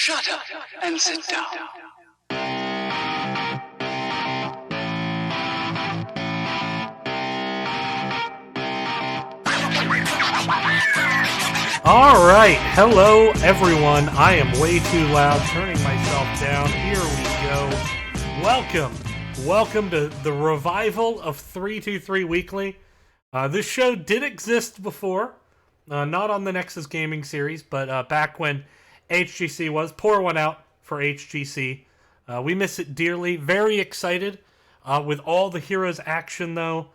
Shut up and sit down. All right, hello everyone. I am way too loud, turning myself down. Here we go. Welcome to the revival of 323 Weekly. This show did exist before, not on the Nexus Gaming series, but back when HGC was. Pour one out for HGC. We miss it dearly. Very excited with all the Heroes action, though,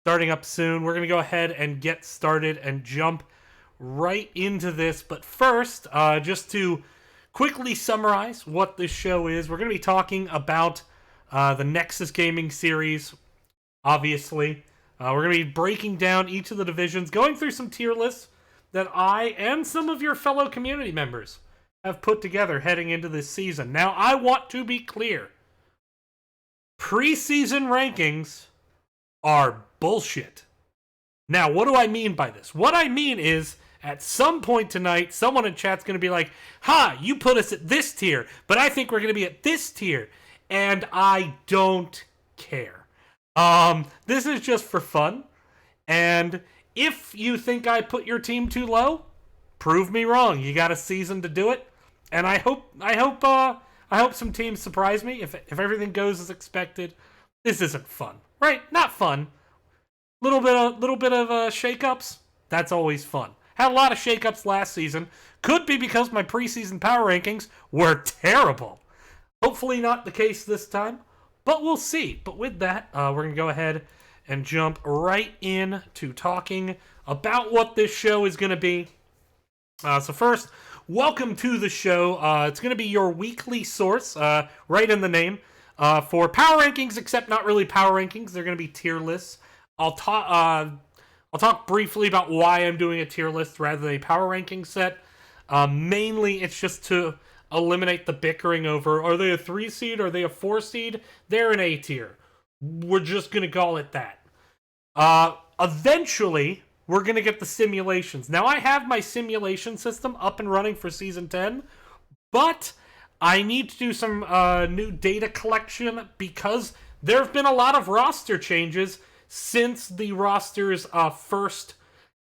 starting up soon. We're going to go ahead and get started and jump right into this. But first, just to quickly summarize what this show is, we're going to be talking about the Nexus Gaming series, obviously. We're going to be breaking down each of the divisions, going through some tier lists that I and some of your fellow community members have put together heading into this season. Now, I want to be clear. Preseason rankings are bullshit. Now, what do I mean by this? What I mean is, at some point tonight, someone in chat's going to be like, ha, you put us at this tier, but I think we're going to be at this tier. And I don't care. This is just for fun. And if you think I put your team too low, prove me wrong. You got a season to do it. And I hope some teams surprise me. If everything goes as expected, this isn't fun, right? Not fun. Little bit of shakeups. That's always fun. Had a lot of shakeups last season. Could be because my preseason power rankings were terrible. Hopefully not the case this time, but we'll see. But with that, we're gonna go ahead and jump right in to talking about what this show is gonna be. So first, welcome to the show. It's going to be your weekly source, right in the name, for power rankings, except not really power rankings. They're going to be tier lists. I'll talk briefly about why I'm doing a tier list rather than a power ranking set. Mainly, it's just to eliminate the bickering over, are they a 3 seed? Are they a 4 seed? They're an A tier. We're just going to call it that. Eventually, we're going to get the simulations. Now, I have my simulation system up and running for Season 10, but I need to do some new data collection because there have been a lot of roster changes since the rosters first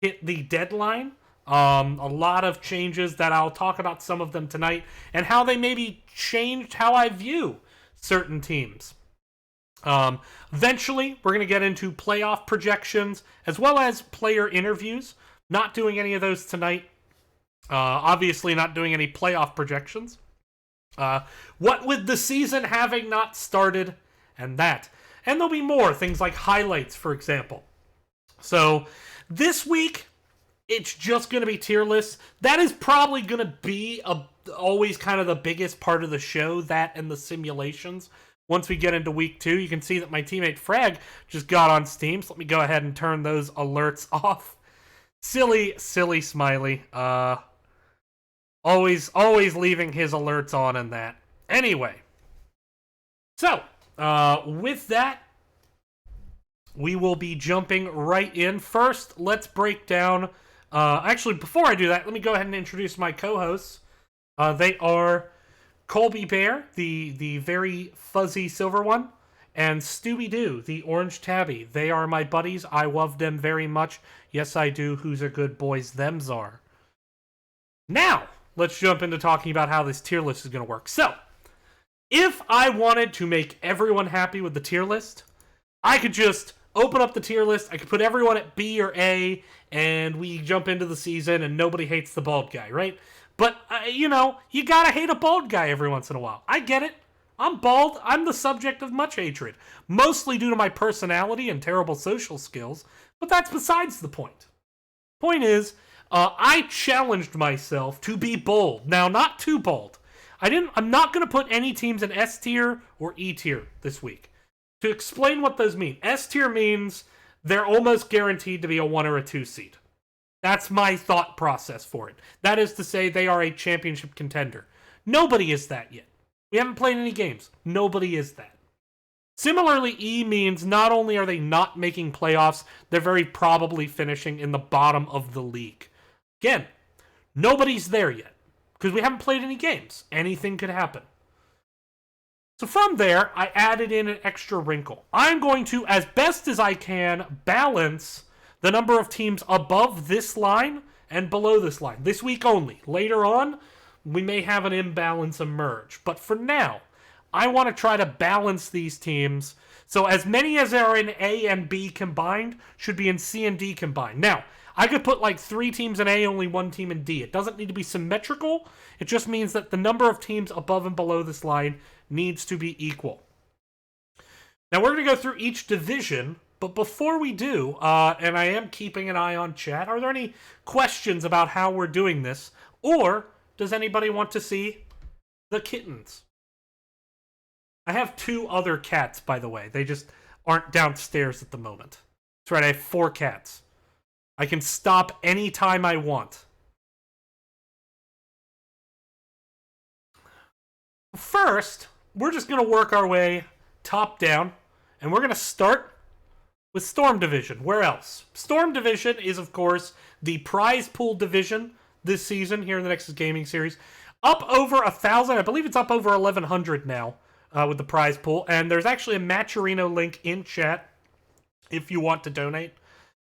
hit the deadline. A lot of changes that I'll talk about some of them tonight and how they maybe changed how I view certain teams. Eventually, we're going to get into playoff projections as well as player interviews. Not doing any of those tonight. Obviously, not doing any playoff projections. What with the season having not started and that. And there'll be more things like highlights, for example. So, this week, it's just going to be tier lists. That is probably going to be always kind of the biggest part of the show, that and the simulations. Once we get into week 2, you can see that my teammate Frag just got on Steam. So let me go ahead and turn those alerts off. Silly smiley. Always leaving his alerts on and that. Anyway. So, with that, we will be jumping right in. First, let's break down... actually, before I do that, let me go ahead and introduce my co-hosts. They are Colby Bear, the very fuzzy silver one, and Stooby-Doo, the orange tabby. They are my buddies. I love them very much. Yes, I do. Who's a good boys? Thems are. Now, let's jump into talking about how this tier list is going to work. So, if I wanted to make everyone happy with the tier list, I could just open up the tier list. I could put everyone at B or A, and we jump into the season, and nobody hates the bald guy, right? But, you gotta hate a bald guy every once in a while. I get it. I'm bald. I'm the subject of much hatred. Mostly due to my personality and terrible social skills. But that's besides the point. Point is, I challenged myself to be bold. Now, not too bold. I'm not going to put any teams in S tier or E tier this week. To explain what those mean. S tier means they're almost guaranteed to be a 1 or a 2 seed. That's my thought process for it. That is to say, they are a championship contender. Nobody is that yet. We haven't played any games. Nobody is that. Similarly, E means not only are they not making playoffs, they're very probably finishing in the bottom of the league. Again, nobody's there yet. because we haven't played any games. Anything could happen. So from there, I added in an extra wrinkle. I'm going to, as best as I can, balance the number of teams above this line and below this line. This week only. Later on, we may have an imbalance emerge. But for now, I want to try to balance these teams. So as many as are in A and B combined should be in C and D combined. Now, I could put like 3 teams in A, only 1 team in D. It doesn't need to be symmetrical. It just means that the number of teams above and below this line needs to be equal. Now, we're going to go through each division, but before we do, and I am keeping an eye on chat, are there any questions about how we're doing this? Or does anybody want to see the kittens? I have 2 other cats, by the way. They just aren't downstairs at the moment. That's right, I have 4 cats. I can stop anytime I want. First, we're just going to work our way top down, and we're going to start with Storm Division. Where else? Storm Division is, of course, the prize pool division this season here in the Nexus Gaming Series. Up over 1,000. I believe it's up over 1,100 now with the prize pool. And there's actually a Matcherino link in chat if you want to donate.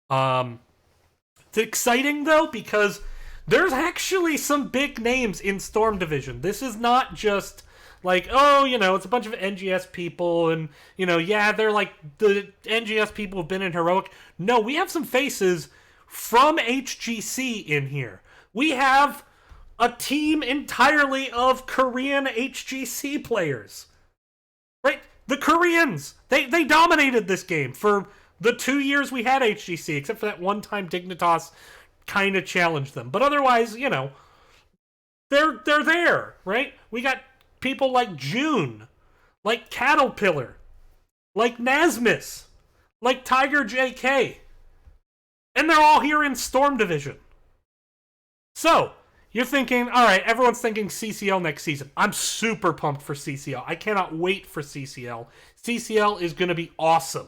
It's exciting, though, because there's actually some big names in Storm Division. This is not just like, oh, you know, it's a bunch of NGS people and, you know, yeah, they're like the NGS people have been in Heroic. No, we have some faces from HGC in here. We have a team entirely of Korean HGC players. Right? The Koreans, they dominated this game for the 2 years we had HGC, except for that one time Dignitas kind of challenged them. But otherwise, you know, they're there, right? We got people like June, like Caterpillar, like Nasmus, like Tiger JK. And they're all here in Storm Division. So, you're thinking, all right, everyone's thinking CCL next season. I'm super pumped for CCL. I cannot wait for CCL. CCL is going to be awesome.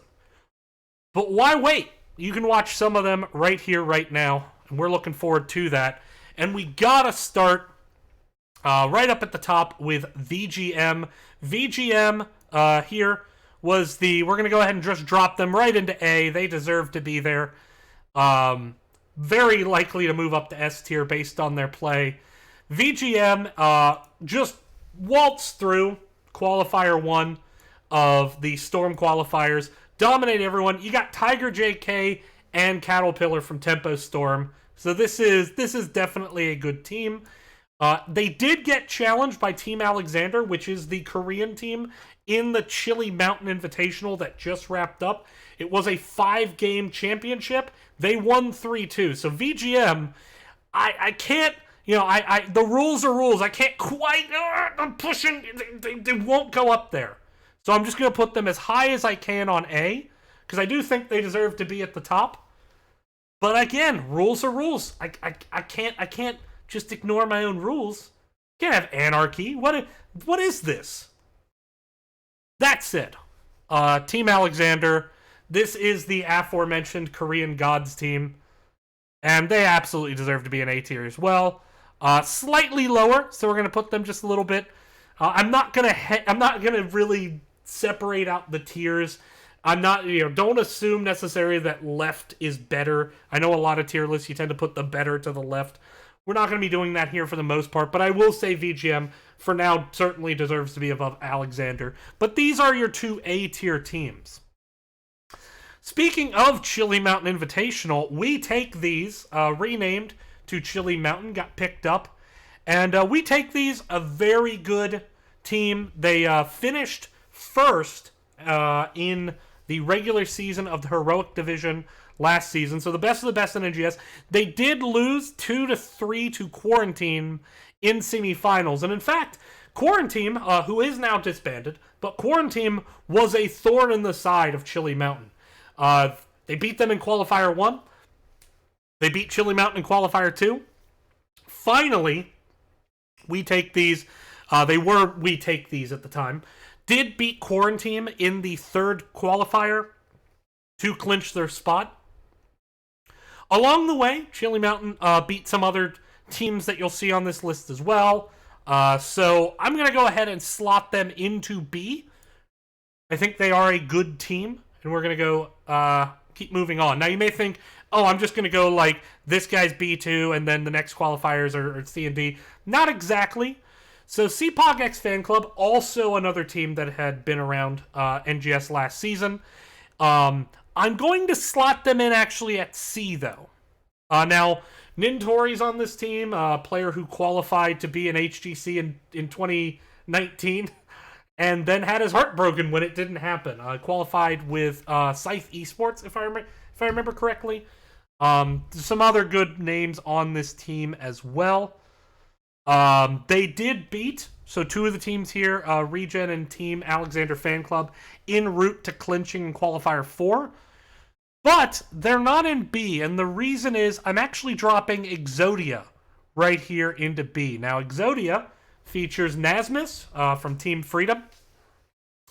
But why wait? You can watch some of them right here, right now. And we're looking forward to that. And we gotta start right up at the top with VGM. VGM here was the... We're going to go ahead and just drop them right into A. They deserve to be there. Very likely to move up to S tier based on their play. VGM just waltzed through Qualifier 1 of the Storm qualifiers. Dominate everyone. You got Tiger JK and Caterpillar from Tempo Storm. So this is definitely a good team. They did get challenged by Team Alexander, which is the Korean team, in the Chili Mountain Invitational that just wrapped up. It was a 5-game championship. They won 3-2. So VGM, I can't, you know, the rules are rules. I can't quite, I'm pushing, they won't go up there. So I'm just going to put them as high as I can on A, because I do think they deserve to be at the top. But again, rules are rules. I can't just ignore my own rules. Can't have anarchy. What is this? That said, Team Alexander, this is the aforementioned Korean Gods team, and they absolutely deserve to be an A tier as well. Slightly lower, so we're going to put them just a little bit. I'm not gonna really separate out the tiers. I'm not, don't assume necessarily that left is better. I know a lot of tier lists, you tend to put the better to the left. We're not going to be doing that here for the most part, but I will say VGM, for now, certainly deserves to be above Alexander. But these are your 2 A-tier teams. Speaking of Chili Mountain Invitational, we take these, renamed to Chili Mountain, got picked up, and we take these, a very good team. They finished first in the regular season of the Heroic Division last season, so the best of the best in NGS. They did lose 2-3 to Quarantine in semifinals, and in fact, Quarantine, who is now disbanded, but Quarantine was a thorn in the side of Chili Mountain. They beat them in Qualifier 1. They beat Chili Mountain in Qualifier 2. Finally, we take these. We take these at the time. Did beat Quarantine in the 3rd qualifier to clinch their spot. Along the way, Chili Mountain beat some other teams that you'll see on this list as well. So I'm going to go ahead and slot them into B. I think they are a good team, and we're going to go keep moving on. Now, you may think, oh, I'm just going to go like this guy's B2, and then the next qualifiers are C and D. Not exactly. So CPOGX Fan Club, also another team that had been around NGS last season. I'm going to slot them in actually at C, though. Now, Nintori's on this team, a player who qualified to be an HGC in 2019, and then had his heart broken when it didn't happen. Qualified with Scythe Esports, if I remember correctly. Some other good names on this team as well. They did beat, so two of the teams here, Regen and Team Alexander Fan Club, en route to clinching in Qualifier 4. But they're not in B, and the reason is I'm actually dropping Exodia right here into B. Now, Exodia features Nasmus from Team Freedom,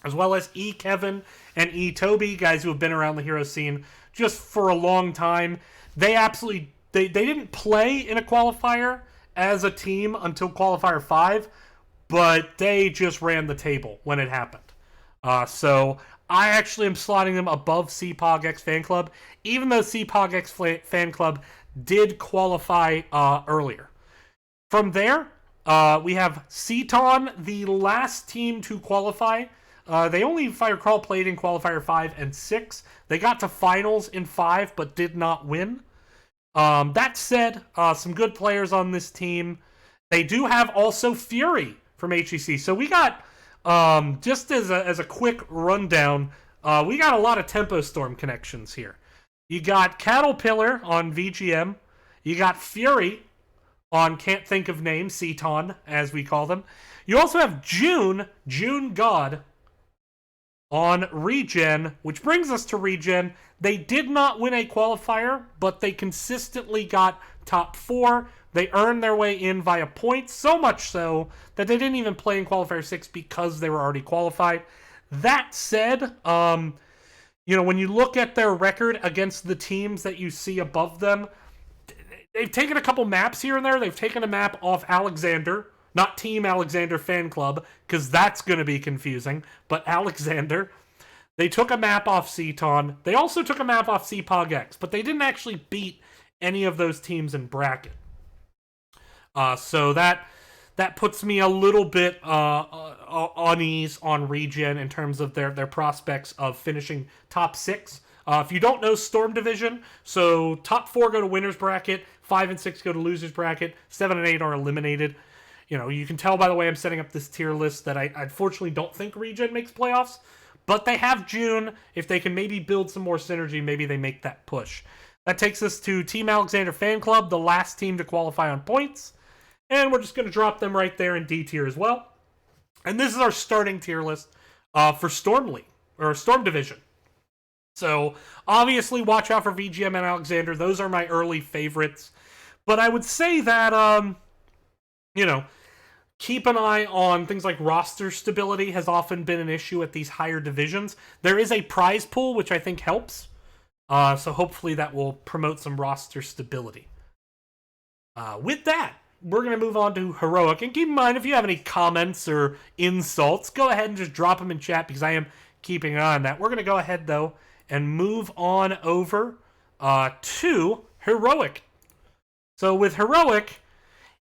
as well as E. Kevin and E. Toby, guys who have been around the hero scene just for a long time. They didn't play in a qualifier as a team until Qualifier 5, but they just ran the table when it happened. So I actually am slotting them above CPOGX Fan Club, even though CPOGX Fan Club did qualify earlier. From there, we have Ceton, the last team to qualify. They only, if I recall, played in Qualifier 5 and 6. They got to finals in 5, but did not win. That said, some good players on this team. They do have also Fury from HEC. So we got, just as a quick rundown, we got a lot of Tempo Storm connections here. You got Caterpillar on VGM. You got Fury on Can't Think of Names, Ceton, as we call them. You also have June God, on Regen, which brings us to Regen. They did not win a qualifier, but they consistently got top 4. They earned their way in via points, so much so that they didn't even play in Qualifier 6 because they were already qualified. That said, when you look at their record against the teams that you see above them, they've taken a couple maps here and there. They've taken a map off Alexander, not Team Alexander Fan Club, because that's going to be confusing, but Alexander. They took a map off Ceton. They also took a map off CPOGX, but they didn't actually beat any of those teams in bracket. So that puts me a little bit unease on Regen in terms of their prospects of finishing top 6. If you don't know Storm Division, so top 4 go to winner's bracket, 5 and 6 go to loser's bracket, 7 and 8 are eliminated. You can tell by the way I'm setting up this tier list that I unfortunately don't think Regen makes playoffs, but they have June. If they can maybe build some more synergy, maybe they make that push. That takes us to Team Alexander Fan Club, the last team to qualify on points, and we're just going to drop them right there in D tier as well. And this is our starting tier list for Storm League, or Storm Division. So, obviously, watch out for VGM and Alexander. Those are my early favorites. But I would say that, keep an eye on things like roster stability has often been an issue at these higher divisions. There is a prize pool, which I think helps. So hopefully that will promote some roster stability. With that, we're going to move on to Heroic. And keep in mind, if you have any comments or insults, go ahead and just drop them in chat because I am keeping an eye on that. We're going to go ahead, though, and move on over to Heroic. So with Heroic,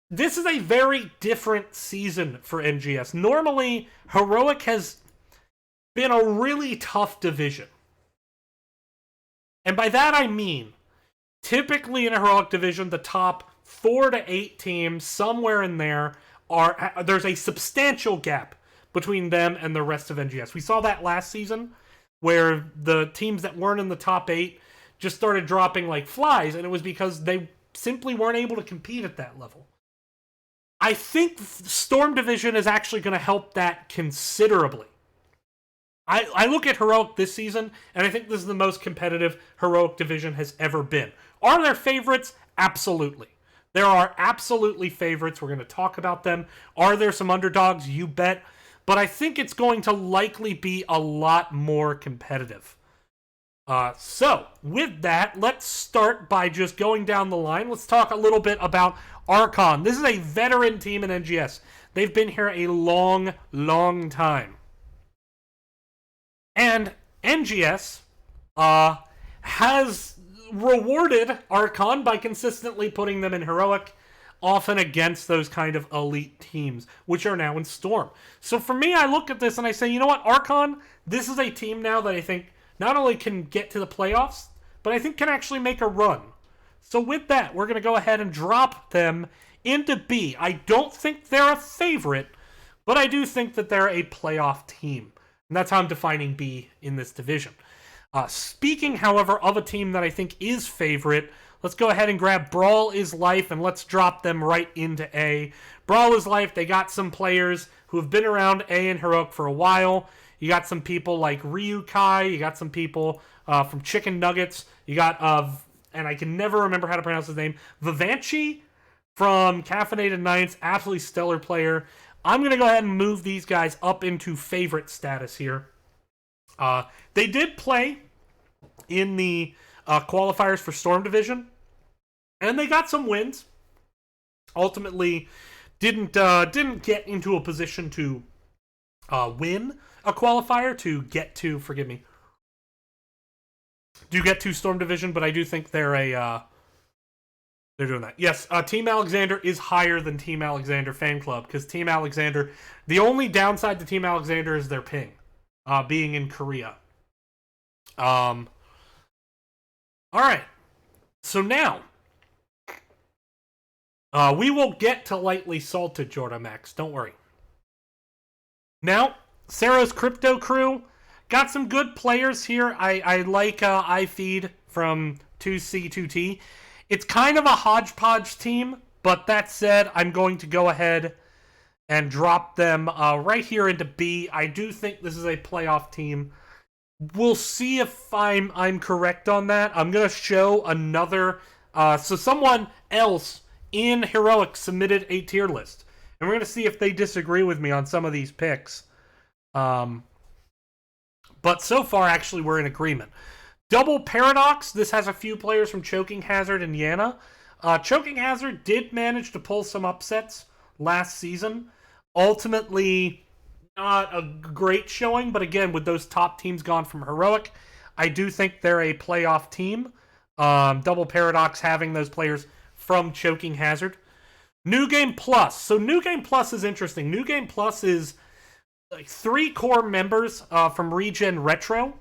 this is a very different season for NGS. Normally, Heroic has been a really tough division. And by that I mean, typically in a Heroic division, the top 4 to 8 teams, somewhere in there, there's a substantial gap between them and the rest of NGS. We saw that last season, where the teams that weren't in the top 8 just started dropping like flies, and it was because they simply weren't able to compete at that level. I think Storm Division is actually going to help that considerably. I look at Heroic this season, and I think this is the most competitive Heroic Division has ever been. Are there favorites? Absolutely. There are absolutely favorites. We're going to talk about them. Are there some underdogs? You bet. But I think it's going to likely be a lot more competitive. So, with that, let's start by just going down the line. Let's talk a little bit about Archon. This is a veteran team in NGS. They've been here a long, long time. And NGS has rewarded Archon by consistently putting them in Heroic, often against those kind of elite teams, which are now in Storm. So for me, I look at this and I say, you know what, Archon, this is a team now that I think not only can get to the playoffs, but I think can actually make a run. So with that, we're going to go ahead and drop them into B. I don't think they're a favorite, but I do think that they're a playoff team. And that's how I'm defining B in this division. Speaking, however, of a team that I think is favorite, let's go ahead and grab Brawl is Life and let's drop them right into A. Brawl is Life, they got some players who have been around A and Heroic for a while. You got some people like Ryukai. You got some people from Chicken Nuggets. You got, and I can never remember how to pronounce his name, Vivanchi from Caffeinated Nights. Absolutely stellar player. I'm going to go ahead and move these guys up into favorite status here. They did play in the qualifiers for Storm Division, and they got some wins. Ultimately, didn't get into a position to win a qualifier to get to, get to Storm Division, but I do think they're doing that. Yes, Team Alexander is higher than Team Alexander Fan Club, because Team Alexander, the only downside to Team Alexander is their ping, being in Korea. Alright, so now, we will get to Lightly Salted, Jordan-Max, don't worry. Now, Sarah's Crypto Crew got some good players here. I like iFeed from 2C2T. It's kind of a hodgepodge team, but that said, I'm going to go ahead and drop them right here into B. I do think this is a playoff team. We'll see if I'm correct on that. I'm going to show another... so someone else in Heroic submitted a tier list. And we're going to see if they disagree with me on some of these picks. But so far, actually, we're in agreement. Double Paradox. This has a few players from Choking Hazard and Yana. Choking Hazard did manage to pull some upsets last season. Ultimately, not a great showing, but again, with those top teams gone from Heroic, I do think they're a playoff team. Double Paradox having those players from Choking Hazard. New Game Plus. So New Game Plus is interesting. New Game Plus is like 3 core members from Regen Retro.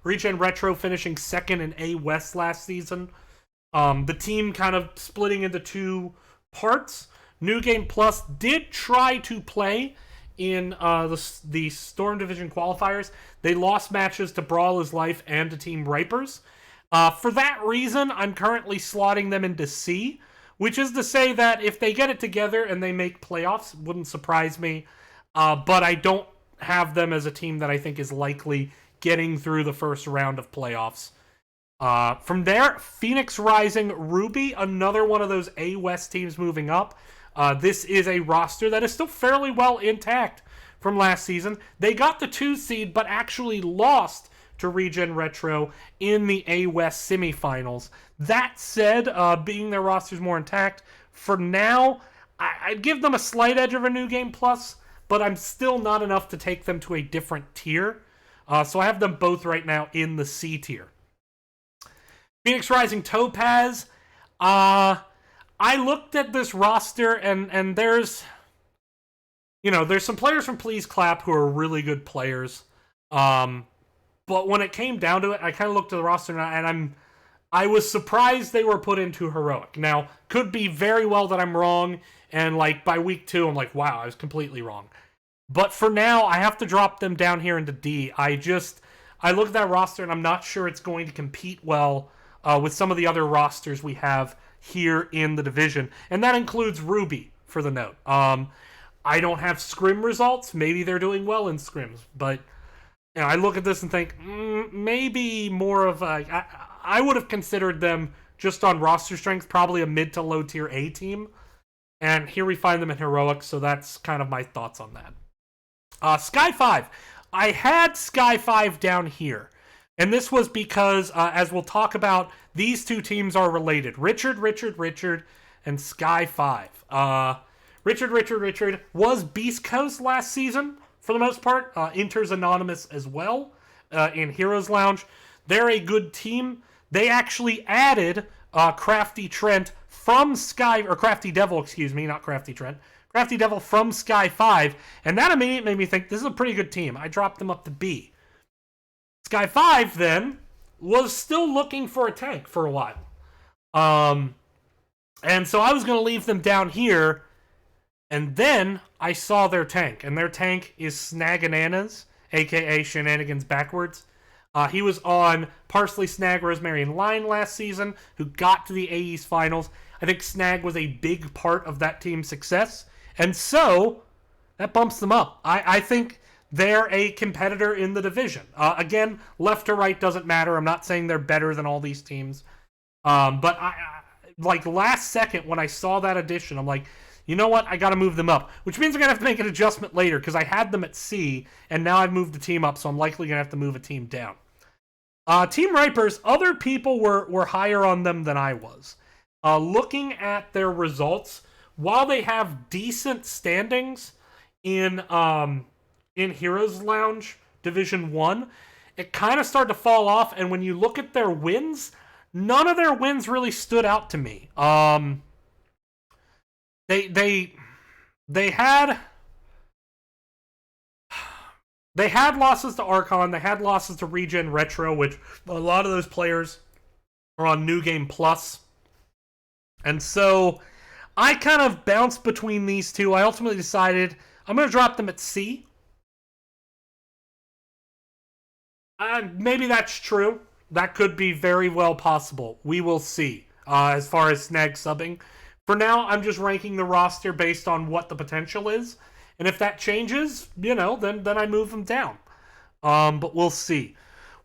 Regen Retro finishing second in A West last season. The team kind of splitting into 2 parts. New Game Plus did try to play in the Storm Division qualifiers. They lost matches to Brawl is Life and to Team Ripers. For that reason, I'm currently slotting them into C, which is to say that if they get it together and they make playoffs, wouldn't surprise me. But I don't have them as a team that I think is likely getting through the first round of playoffs. From there, Phoenix Rising Ruby, another one of those A West teams moving up. This is a roster that is still fairly well intact from last season. They got the 2 seed, but actually lost to Regen Retro in the A West semifinals. That said, being their rosters more intact, for now, I'd give them a slight edge of a New Game Plus, but I'm still not enough to take them to a different tier. So I have them both right now in the C tier. Phoenix Rising Topaz. I looked at this roster and there's some players from Please Clap who are really good players. But when it came down to it, I kind of looked at the roster and I was surprised they were put into Heroic. Now, could be very well that I'm wrong, and like by week 2, I'm like, wow, I was completely wrong. But for now, I have to drop them down here into D. I look at that roster and I'm not sure it's going to compete well with some of the other rosters we have here in the division. And that includes Ruby, for the note. I don't have scrim results. Maybe they're doing well in scrims. But I look at this and think, maybe more of a... I would have considered them, just on roster strength, probably a mid to low tier A team. And here we find them in Heroic, so that's kind of my thoughts on that. Sky 5. I had Sky 5 down here. And this was because, as we'll talk about, these two teams are related. Richard, and Sky 5. Richard was Beast Coast last season, for the most part. Inter's anonymous as well in Heroes Lounge. They're a good team. They actually added Crafty Trent from Crafty Devil, excuse me, not Crafty Trent. Crafty Devil from Sky 5, and that immediately made me think, this is a pretty good team. I dropped them up to B. Sky 5, then, was still looking for a tank for a while. And so I was going to leave them down here, and then I saw their tank, and their tank is Snagananas, a.k.a. Shenanigans Backwards. He was on Parsley, Snag, Rosemary, and Lion last season, who got to the AE's finals. I think Snag was a big part of that team's success, and so that bumps them up. I think they're a competitor in the division. Again, left or right doesn't matter. I'm not saying they're better than all these teams. But I like last second when I saw that addition, I'm like, you know what? I got to move them up. Which means I'm going to have to make an adjustment later because I had them at C, and now I've moved the team up, so I'm likely going to have to move a team down. Team Ripers, other people were higher on them than I was. Looking at their results, while they have decent standings in Heroes Lounge Division 1, it kind of started to fall off, and when you look at their wins, none of their wins really stood out to me. They had losses to Archon, they had losses to Regen Retro, which a lot of those players are on New Game Plus. And so I kind of bounced between these two. I ultimately decided I'm going to drop them at C. Maybe that's true. That could be very well possible. We will see as far as Snag subbing. For now, I'm just ranking the roster based on what the potential is. And if that changes, then I move them down. But we'll see.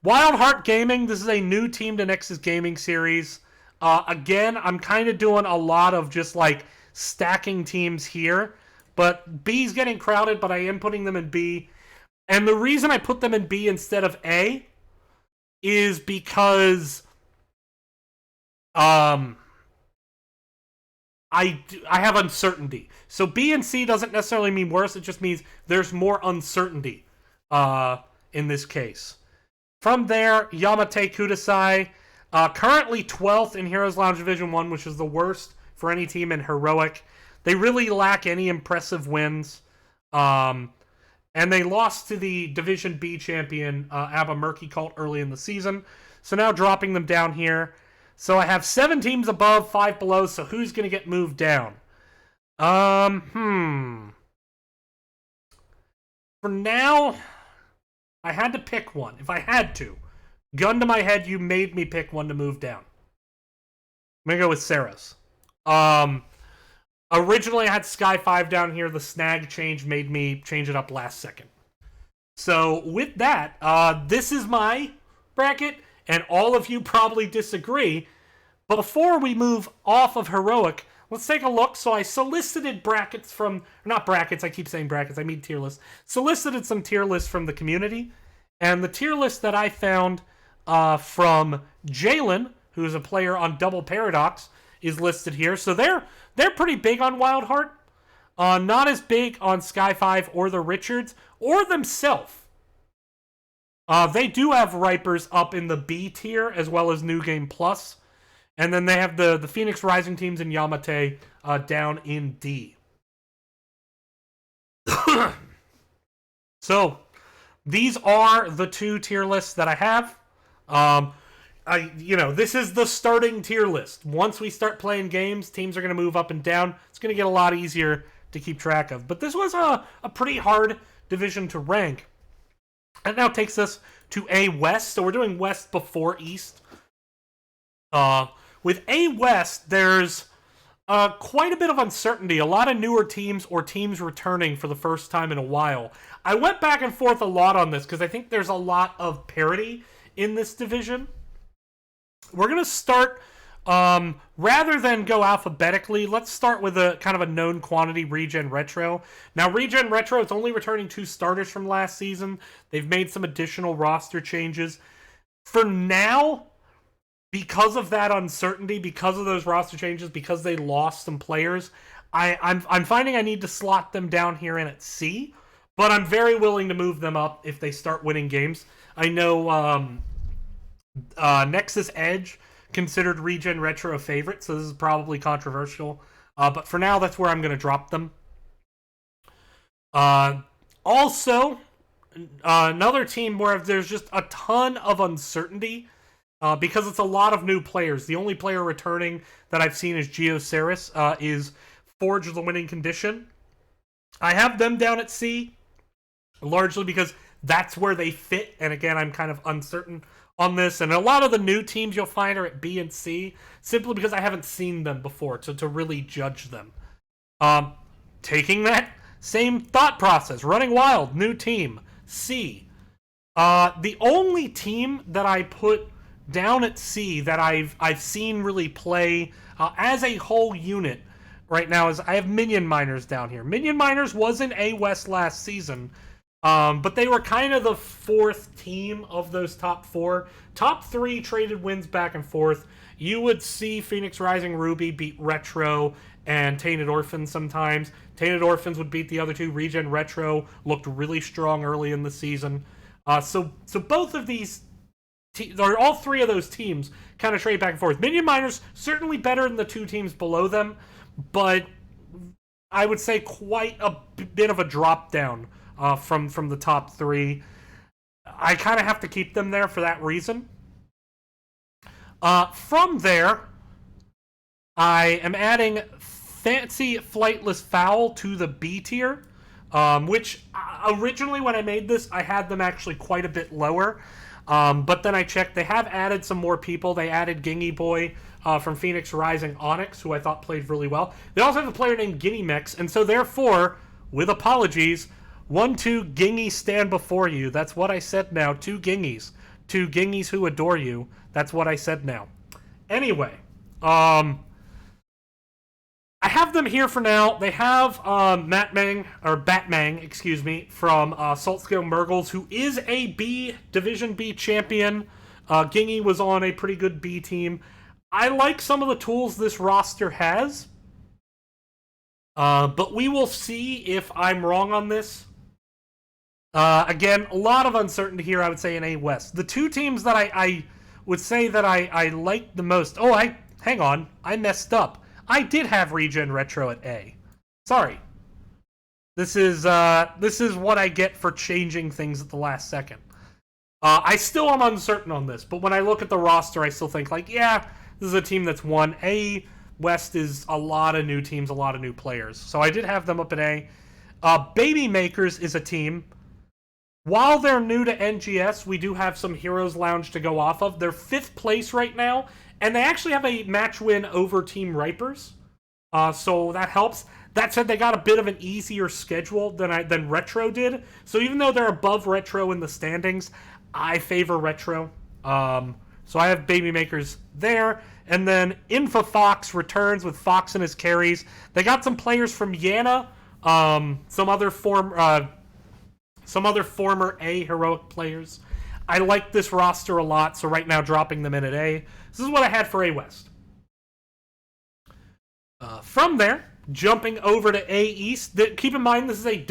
Wild Heart Gaming, this is a new team to Nexus Gaming series. Again, I'm kind of doing a lot of just like stacking teams here. But B's getting crowded, but I am putting them in B. And the reason I put them in B instead of A is because I have uncertainty. So B and C doesn't necessarily mean worse. It just means there's more uncertainty in this case. From there, Yamate Kudasai, currently 12th in Heroes Lounge Division 1, which is the worst for any team in Heroic. They really lack any impressive wins. And they lost to the Division B champion, Abba Murky Cult, early in the season. So now dropping them down here. So I have 7 teams above, 5 below, so who's going to get moved down? For now, I had to pick one. If I had to. Gun to my head, you made me pick one to move down. I'm going to go with Saras. Originally, I had Sky 5 down here. The Snag change made me change it up last second. So, with that, this is my bracket, and all of you probably disagree. But before we move off of Heroic, let's take a look. So, I solicited brackets from... Not brackets, I keep saying brackets, I mean tier lists. Solicited some tier lists from the community. And the tier list that I found from Jalen, who is a player on Double Paradox, is listed here. So they're pretty big on Wild Heart. Not as big on Sky 5 or the Richards or themselves. They do have Ripers up in the B tier as well as New Game Plus. And then they have the Phoenix Rising teams and Yamate down in D. So these are the 2 tier lists that I have. This is the starting tier list. Once we start playing games, teams are going to move up and down. It's going to get a lot easier to keep track of. But this was a pretty hard division to rank. That now takes us to A West. So we're doing West before East. With A West, there's quite a bit of uncertainty. A lot of newer teams or teams returning for the first time in a while. I went back and forth a lot on this because I think there's a lot of parity in this division. We're going to start, rather than go alphabetically, let's start with a kind of a known quantity, Regen Retro. Now, Regen Retro is only returning 2 starters from last season. They've made some additional roster changes. For now, because of that uncertainty, because of those roster changes, because they lost some players, I'm finding I need to slot them down here in at C, but I'm very willing to move them up if they start winning games. I know Nexus Edge considered Regen Retro a favorite, so this is probably controversial. But for now, that's where I'm going to drop them. Also, another team where there's just a ton of uncertainty because it's a lot of new players. The only player returning that I've seen is Geoceres, is Forge the Winning Condition. I have them down at C, largely because that's where they fit, and again, I'm kind of uncertain on this, and a lot of the new teams you'll find are at B and C, simply because I haven't seen them before to really judge them. Taking that same thought process, Running Wild, new team, C. The only team that I put down at C that I've seen really play as a whole unit right now is I have Minion Miners down here. Minion Miners was in A West last season, but they were kind of the fourth team of those top four. Top three traded wins back and forth. You would see Phoenix Rising Ruby beat Retro and Tainted Orphans sometimes. Tainted Orphans would beat the other two. Regen Retro looked really strong early in the season. So both of these, or all three of those teams kind of trade back and forth. Minion Miners certainly better than the two teams below them, but I would say quite a bit of a drop down from the top three. I kind of have to keep them there for that reason. From there, I am adding Fancy Flightless Fowl to the B tier, which originally when I made this, I had them actually quite a bit lower. But then I checked, they have added some more people. They added Gingy Boy from Phoenix Rising Onyx, who I thought played really well. They also have a player named Guinea Mix, and so therefore, with apologies, 1-2 Gingy stand before you. That's what I said now. 2 Gingies. 2 Gingies who adore you. That's what I said now. Anyway, I have them here for now. They have Batmang, excuse me, from Salt Scale Murgles, who is a Division B champion. Gingy was on a pretty good B team. I like some of the tools this roster has, but we will see if I'm wrong on this. Again, a lot of uncertainty here, I would say, in A West. The two teams that I would say that I like the most... hang on, I messed up. I did have Regen Retro at A. Sorry. This is what I get for changing things at the last second. I still am uncertain on this, but when I look at the roster, I still think, this is a team that's won. A West is a lot of new teams, a lot of new players. So I did have them up at A. Baby Makers is a team. While they're new to NGS, we do have some Heroes Lounge to go off of. They're 5th place right now, and they actually have a match win over Team Ripers. So that helps. That said, they got a bit of an easier schedule than Retro did. So even though they're above Retro in the standings, I favor Retro. So I have Baby Makers there. And then Infofox returns with Fox and his carries. They got some players from Yana, some other former A heroic players. I like this roster a lot, so right now dropping them in at A. This is what I had for A West. From there, jumping over to A East. Keep in mind, this is A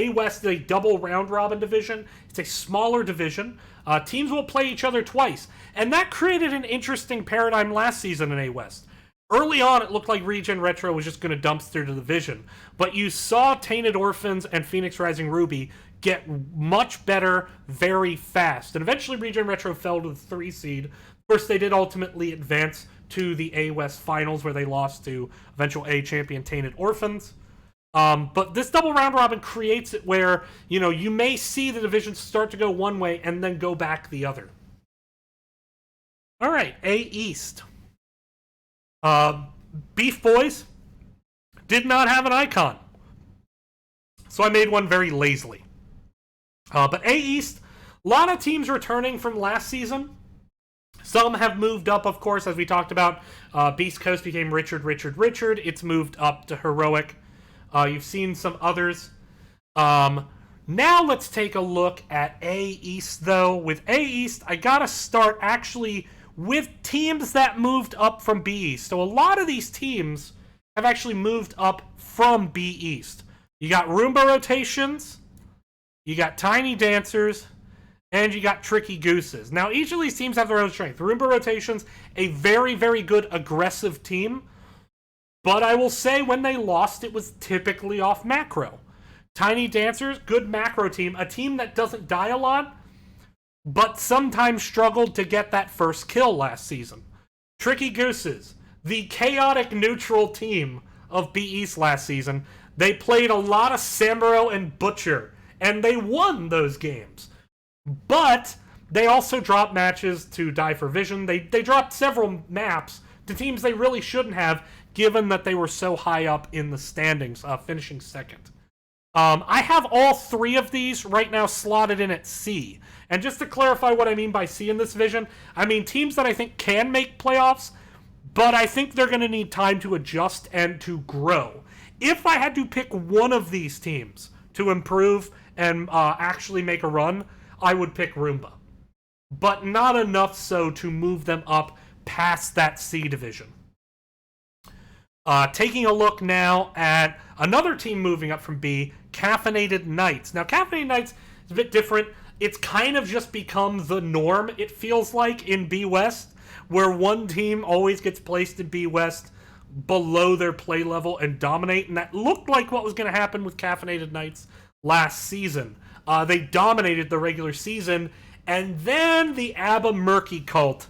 West is a double round robin division. It's a smaller division. Teams will play each other twice, and that created an interesting paradigm last season in A West. Early on, it looked like Regen Retro was just going to dumpster the division, but you saw Tainted Orphans and Phoenix Rising Ruby get much better very fast, and eventually Regen Retro fell to the 3 seed. Of course, they did ultimately advance to the A West Finals, where they lost to eventual A champion Tainted Orphans. But this double round robin creates it where, you may see the divisions start to go one way and then go back the other. All right, A East. Beef Boys did not have an icon, so I made one very lazily. But A East, a lot of teams returning from last season. Some have moved up, of course, as we talked about. Beast Coast became Richard. It's moved up to Heroic. You've seen some others. Now let's take a look at A East, though. With A East, I gotta start actually with teams that moved up from B East. So a lot of these teams have actually moved up from B East. You got Roomba Rotations, you got Tiny Dancers, and you got Tricky Gooses. Now, each of these teams have their own strength. Roomba Rotations, a very, very good aggressive team. But I will say when they lost, it was typically off macro. Tiny Dancers, good macro team. A team that doesn't die a lot, but sometimes struggled to get that first kill last season. Tricky Gooses, the chaotic neutral team of B East last season. They played a lot of Samuro and Butcher, and they won those games. But they also dropped matches to Die for Vision. They dropped several maps to teams they really shouldn't have, given that they were so high up in the standings, finishing second. I have all three of these right now slotted in at C. And just to clarify what I mean by C in this vision, I mean teams that I think can make playoffs, but I think they're going to need time to adjust and to grow. If I had to pick one of these teams to improve and actually make a run, I would pick Roomba. But not enough so to move them up past that C division. Taking a look now at another team moving up from B, Caffeinated Knights. Now, Caffeinated Knights is a bit different. It's kind of just become the norm, it feels like, in B West, where one team always gets placed in B West below their play level and dominate, and that looked like what was going to happen with Caffeinated Knights last season. They dominated the regular season, and then the ABBA Murky cult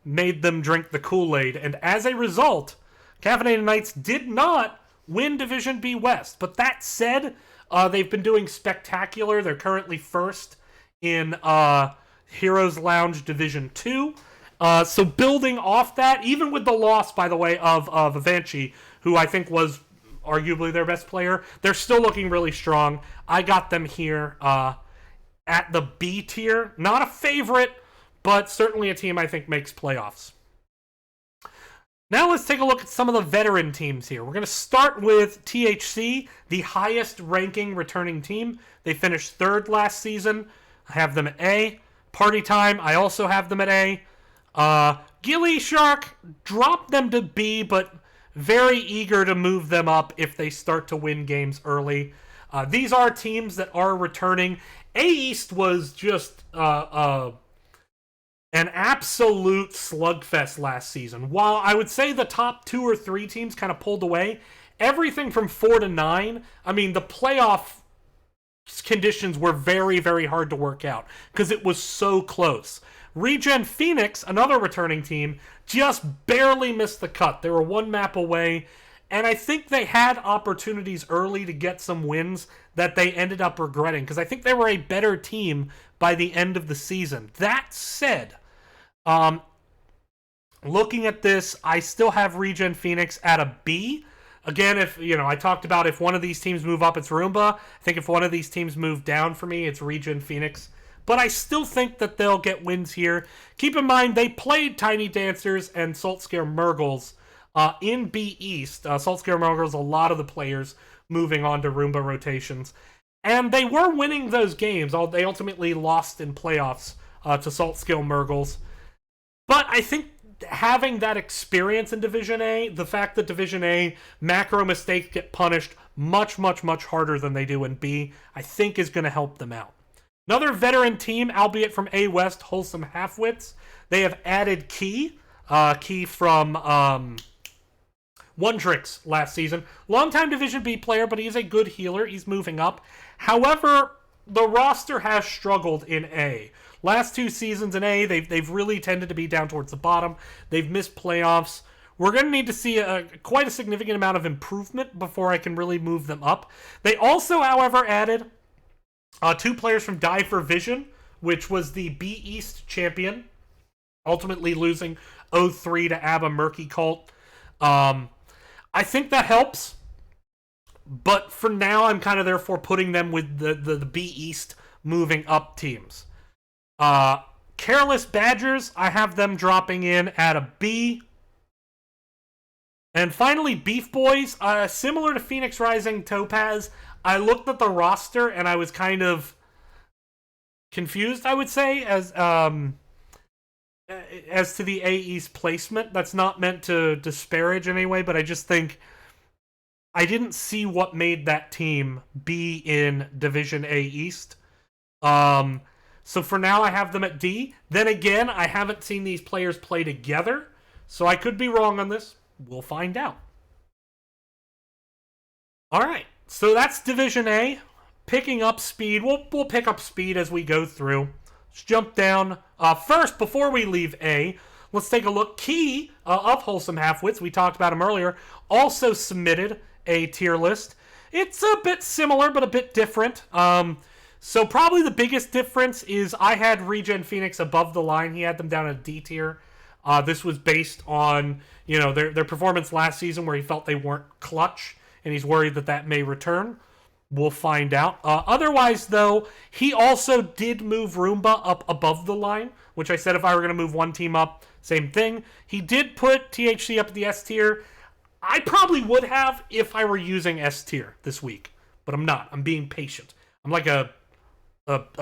made them drink the Kool-Aid, and as a result, Caffeinated Knights did not win Division B West. But that said, they've been doing spectacular. They're currently first in Heroes Lounge Division 2. So building off that, even with the loss, by the way, of Avanci, who I think was arguably their best player, they're still looking really strong. I got them here at the B tier. Not a favorite, but certainly a team I think makes playoffs. Now let's take a look at some of the veteran teams here. We're going to start with THC, the highest ranking returning team. They finished third last season. I have them at A. Party Time, I also have them at A. Gilly Shark, dropped them to B, but very eager to move them up if they start to win games early. These are teams that are returning. A East was just an absolute slugfest last season. While I would say the top 2 or 3 teams kind of pulled away, everything from 4 to 9, I mean, the playoff conditions were very, very hard to work out because it was so close. Regen Phoenix, another returning team, just barely missed the cut. They were 1 map away, and I think they had opportunities early to get some wins that they ended up regretting because I think they were a better team by the end of the season. That said, looking at this, I still have Regen Phoenix at a B. Again, if I talked about if one of these teams move up, it's Roomba. I think if one of these teams move down for me, it's Regen Phoenix. But I still think that they'll get wins here. Keep in mind, they played Tiny Dancers and Salt Scare Murgles in B East. Salt Scare Murgles, a lot of the players moving on to Roomba rotations. And they were winning those games. They ultimately lost in playoffs to Salt Scale Murgles. But I think having that experience in Division A, the fact that Division A macro mistakes get punished much, much, much harder than they do in B, I think is going to help them out. Another veteran team, albeit from A West, Wholesome Halfwits. They have added Key. Key from One Tricks last season. Longtime Division B player, but he's a good healer. He's moving up. However, the roster has struggled in A. Last 2 seasons in A, they've really tended to be down towards the bottom. They've missed playoffs. We're going to need to see quite a significant amount of improvement before I can really move them up. They also, however, added 2 players from Die for Vision, which was the B East champion, ultimately losing 0-3 to ABBA Murky Cult. I think that helps, but for now, I'm kind of therefore putting them with the B East moving up teams. Careless Badgers, I have them dropping in at a B. And finally, Beef Boys, similar to Phoenix Rising Topaz, I looked at the roster and I was kind of confused, I would say, as to the A East placement. That's not meant to disparage in any way, but I just think I didn't see what made that team be in Division A East. So for now, I have them at D. Then again, I haven't seen these players play together, so I could be wrong on this. We'll find out. All right, so that's Division A. Picking up speed. We'll pick up speed as we go through. Let's jump down. First, before we leave A, let's take a look. Key of Wholesome Halfwits, we talked about him earlier, also submitted a tier list. It's a bit similar, but a bit different. So probably the biggest difference is I had Regen Phoenix above the line. He had them down at D tier. This was based on their performance last season where he felt they weren't clutch, and he's worried that may return. We'll find out. Otherwise, though, he also did move Roomba up above the line, which I said if I were going to move one team up, same thing. He did put THC up at the S tier. I probably would have if I were using S tier this week, but I'm not. I'm being patient. I'm like a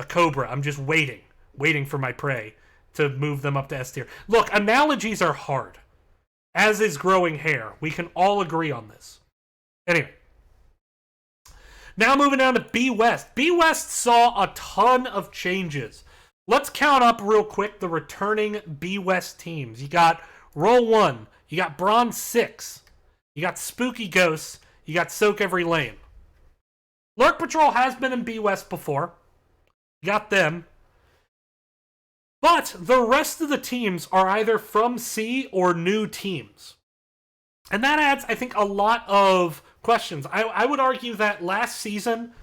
cobra. I'm just waiting for my prey to move them up to S tier. Look, analogies are hard, as is growing hair. We can all agree on this. Anyway. Now moving down to B West. B West saw a ton of changes. Let's count up real quick the returning B West teams. You got Roll 1. You got Bronze 6. You got Spooky Ghosts. You got Soak Every Lane. Lurk Patrol has been in B West before. You got them. But the rest of the teams are either from C or new teams. And that adds, I think, a lot of questions. I would argue that last season,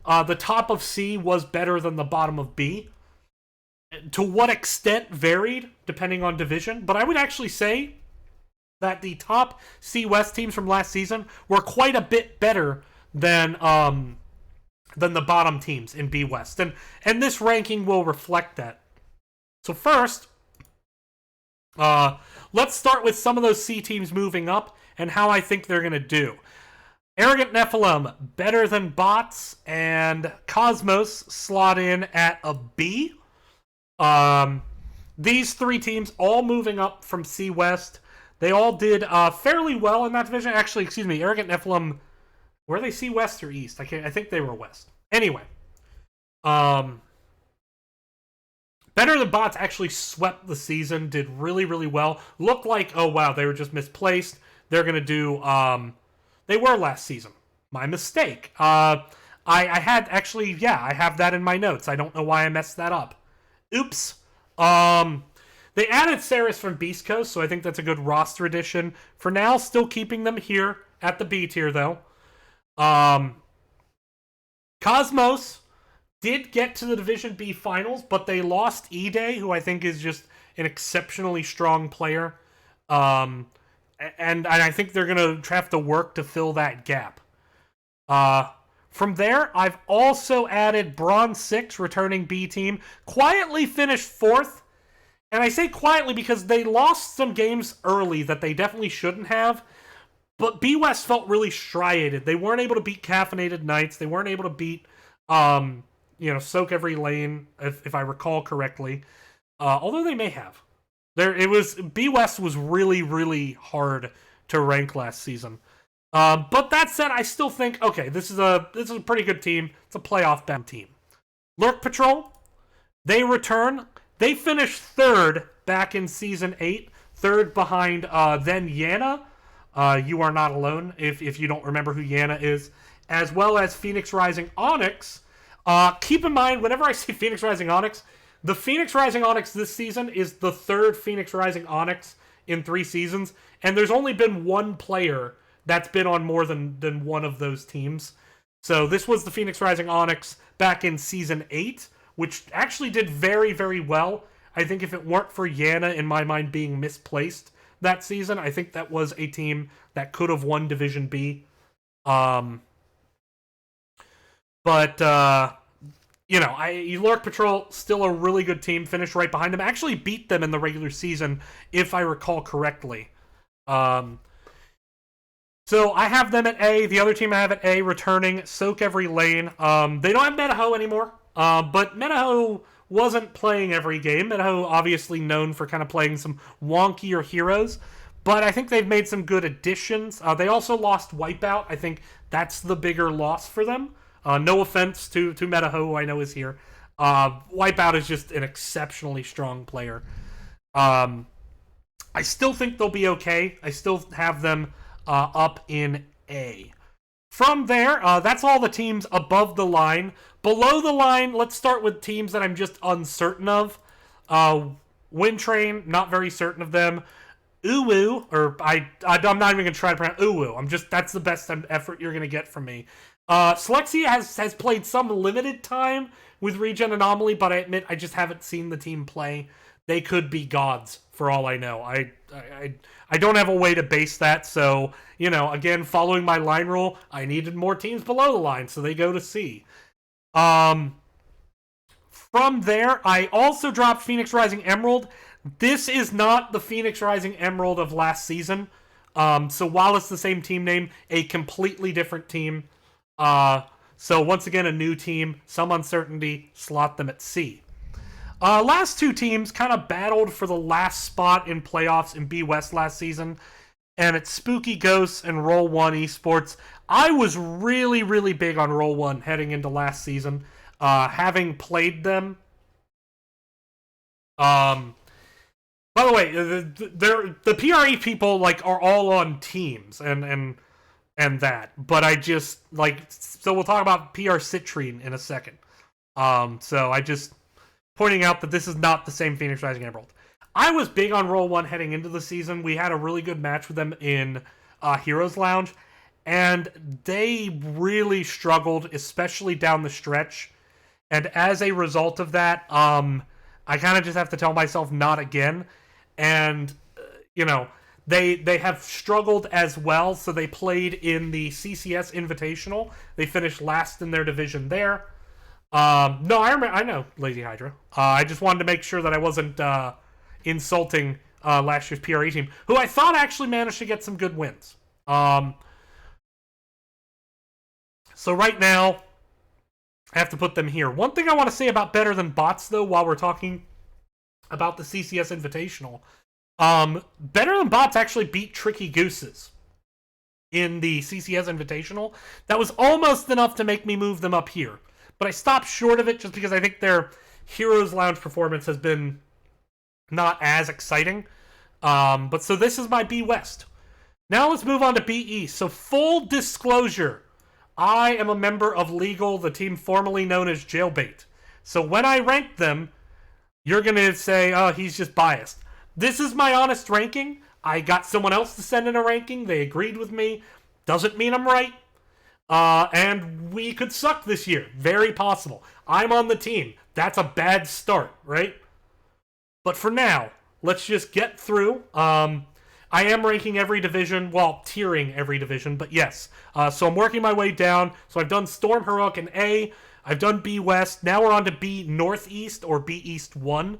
the top of C was better than the bottom of B. To what extent varied, depending on division. But I would actually say that the top C West teams from last season were quite a bit better than the bottom teams in B West. And this ranking will reflect that. So first, let's start with some of those C teams moving up and how I think they're going to do. Arrogant Nephilim, better than Bots, and Cosmos slot in at a B. These three teams all moving up from C West. They all did fairly well in that division. Actually, excuse me, Arrogant Nephilim, were they C West or East? I think they were West. Anyway, Better Than Bots actually swept the season, did really, really well. Looked like, oh wow, they were just misplaced. They're going to do, they were last season. My mistake. I had, actually, yeah, I have that in my notes. I don't know why I messed that up. Oops. They added Saris from Beast Coast, so I think that's a good roster addition. For now, still keeping them here at the B tier, though. Cosmos did get to the Division B finals, but they lost E-Day, who I think is just an exceptionally strong player. And I think they're going to have to work to fill that gap. From there, I've also added Bronze 6, returning B team. Quietly finished 4th. And I say quietly because they lost some games early that they definitely shouldn't have. But B West felt really striated. They weren't able to beat Caffeinated Nights. They weren't able to beat, Soak Every Lane, if I recall correctly. Although they may have. B West was really, really hard to rank last season. But that said, I still think, okay, this is a pretty good team. It's a playoff-bound team. Lurk Patrol, they return. They finished 3rd back in Season 8. 3rd behind then Yana. You Are Not Alone, if you don't remember who Yana is. As well as Phoenix Rising Onyx. Keep in mind, whenever I say Phoenix Rising Onyx, the Phoenix Rising Onyx this season is the 3rd Phoenix Rising Onyx in 3 seasons. And there's only been one player that's been on more than one of those teams. So this was the Phoenix Rising Onyx back in Season 8, which actually did very, very well. I think if it weren't for Yana, in my mind, being misplaced that season, I think that was a team that could have won Division B. Lurk Patrol, still a really good team, finished right behind them. Actually beat them in the regular season, if I recall correctly. So I have them at A. The other team I have at A returning Soak Every Lane. They don't have Medaho anymore, but Medaho wasn't playing every game. Medaho obviously known for kind of playing some wonkier heroes, but I think they've made some good additions. They also lost Wipeout. I think that's the bigger loss for them. No offense to Medaho, who I know is here. Wipeout is just an exceptionally strong player. I still think they'll be okay. I still have them up in A. From there, that's all the teams above the line. Below the line, let's start with teams that I'm just uncertain of. Wind Train, not very certain of them. Uwu, or I'm not even going to try to pronounce Uwu. That's the best effort you're going to get from me. Selexia has played some limited time with Regen Anomaly, but I admit I just haven't seen the team play. They could be gods for all I know. I don't have a way to base that, so, again, following my line rule, I needed more teams below the line, so they go to C. From there, I also dropped Phoenix Rising Emerald. This is not the Phoenix Rising Emerald of last season. So while it's the same team name, a completely different team. So once again, a new team, some uncertainty, slot them at C. Last two teams kind of battled for the last spot in playoffs in B West last season, and it's Spooky Ghosts and Roll One Esports. I was really, really big on Roll One heading into last season, having played them. By the way, the PRE people are all on teams and that, but I just so we'll talk about PR Citrine in a second. So I just pointing out that this is not the same Phoenix Rising Emerald. I was big on Roll 1 heading into the season. We had a really good match with them in Heroes Lounge, and they really struggled, especially down the stretch. And as a result of that, I kind of just have to tell myself not again. And, they have struggled as well, so they played in the CCS Invitational. They finished last in their division there. No, I know Lazy Hydra. I just wanted to make sure that I wasn't insulting last year's PRE team, who I thought actually managed to get some good wins. So right now, I have to put them here. One thing I want to say about Better Than Bots, though, while we're talking about the CCS Invitational, Better Than Bots actually beat Tricky Gooses in the CCS Invitational. That was almost enough to make me move them up here. But I stopped short of it just because I think their Heroes Lounge performance has been not as exciting. But so this is my B West. Now let's move on to B East. So full disclosure, I am a member of Legal, the team formerly known as Jailbait. So when I rank them, you're going to say, oh, he's just biased. This is my honest ranking. I got someone else to send in a ranking. They agreed with me. Doesn't mean I'm right. And we could suck this year. Very possible. I'm on the team. That's a bad start, right? But for now, let's just get through. I am ranking every division, well, tiering every division, but yes. So I'm working my way down. So I've done Storm Heroic in A. I've done B West. Now we're on to B Northeast, or B East 1.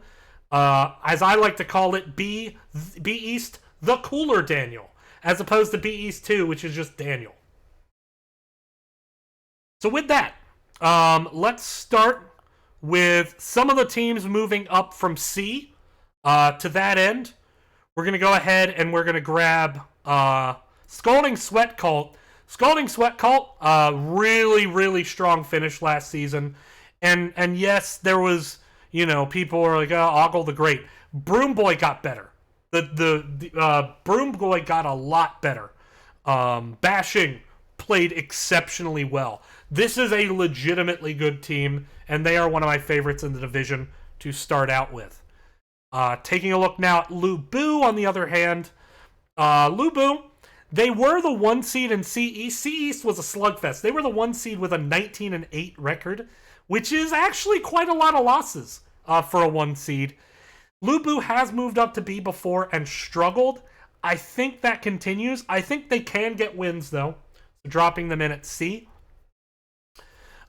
As I like to call it, B East, the cooler Daniel, as opposed to B East 2, which is just Daniel. So with that, let's start with some of the teams moving up from C. To that end, we're going to go ahead and we're going to grab Scalding Sweat Cult. Scalding Sweat Cult, really, really strong finish last season. And yes, there was, people were like, Ogle the Great. Broom Boy got better. The Broom Boy got a lot better. Bashing played exceptionally well. This is a legitimately good team, and they are one of my favorites in the division to start out with. Taking a look now at Lubu, on the other hand. Lubu, they were the 1 seed in C East. C East was a slugfest. They were the 1 seed with a 19-8 record, which is actually quite a lot of losses for a 1 seed. Lubu has moved up to B before and struggled. I think that continues. I think they can get wins, though, dropping them in at C.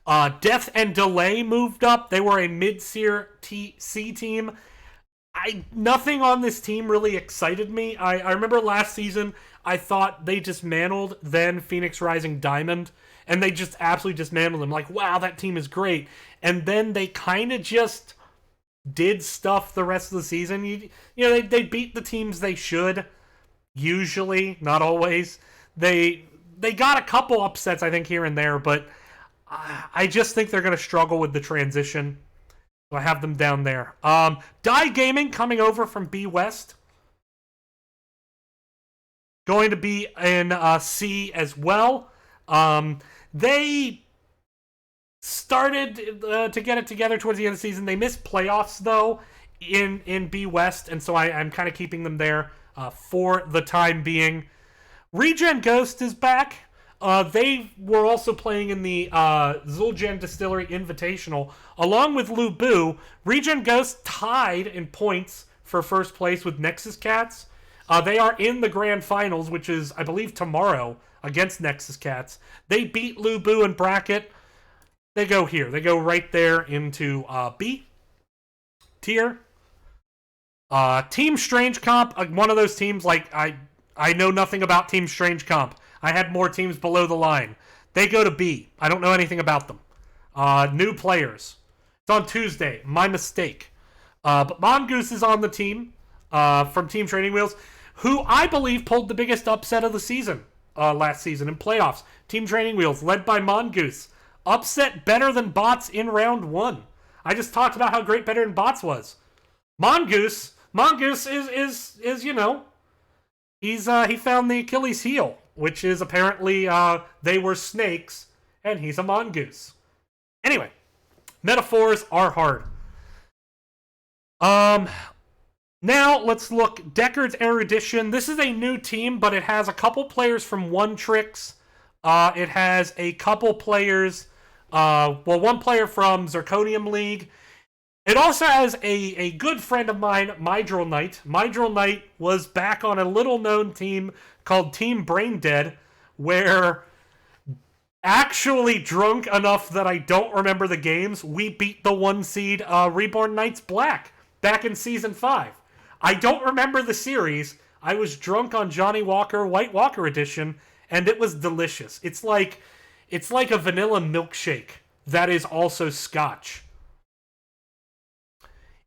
Death and Delay moved up. They were a mid-tier C team. Nothing on this team really excited me. I remember last season, I thought they dismantled then Phoenix Rising Diamond, and they just absolutely dismantled them. Like, wow, that team is great. And then they kind of just did stuff the rest of the season. They beat the teams they should, usually, not always. They got a couple upsets, I think, here and there, but I just think they're going to struggle with the transition. So I have them down there. Die Gaming coming over from B West. Going to be in C as well. They started to get it together towards the end of the season. They missed playoffs, though, in B West, and so I'm kind of keeping them there for the time being. Regen Ghost is back. They were also playing in the Zul'Jin Distillery Invitational. Along with Lu Bu, Regen Ghost tied in points for first place with Nexus Cats. They are in the grand finals, which is, I believe, tomorrow against Nexus Cats. They beat Lu Bu in bracket. They go here. They go right there into B tier. Team Strange Comp, one of those teams, like, I know nothing about Team Strange Comp. I had more teams below the line. They go to B. I don't know anything about them. New players. It's on Tuesday. My mistake. But Mongoose is on the team from Team Training Wheels, who I believe pulled the biggest upset of the season last season in playoffs. Team Training Wheels, led by Mongoose. Upset better than Bots in round 1. I just talked about how great better than Bots was. Mongoose is he found the Achilles heel, which is apparently they were snakes, and he's a mongoose. Anyway, metaphors are hard. Now let's look. Deckard's Erudition. This is a new team, but it has a couple players from One Tricks. It has a couple players, one player from Zirconium League. It also has a good friend of mine, Mydril Knight. Mydril Knight was back on a little-known team called Team Brain Dead, where, actually drunk enough that I don't remember the games, we beat the 1 seed Reborn Knights Black back in Season 5. I don't remember the series. I was drunk on Johnny Walker White Walker Edition, and it was delicious. It's like a vanilla milkshake that is also scotch.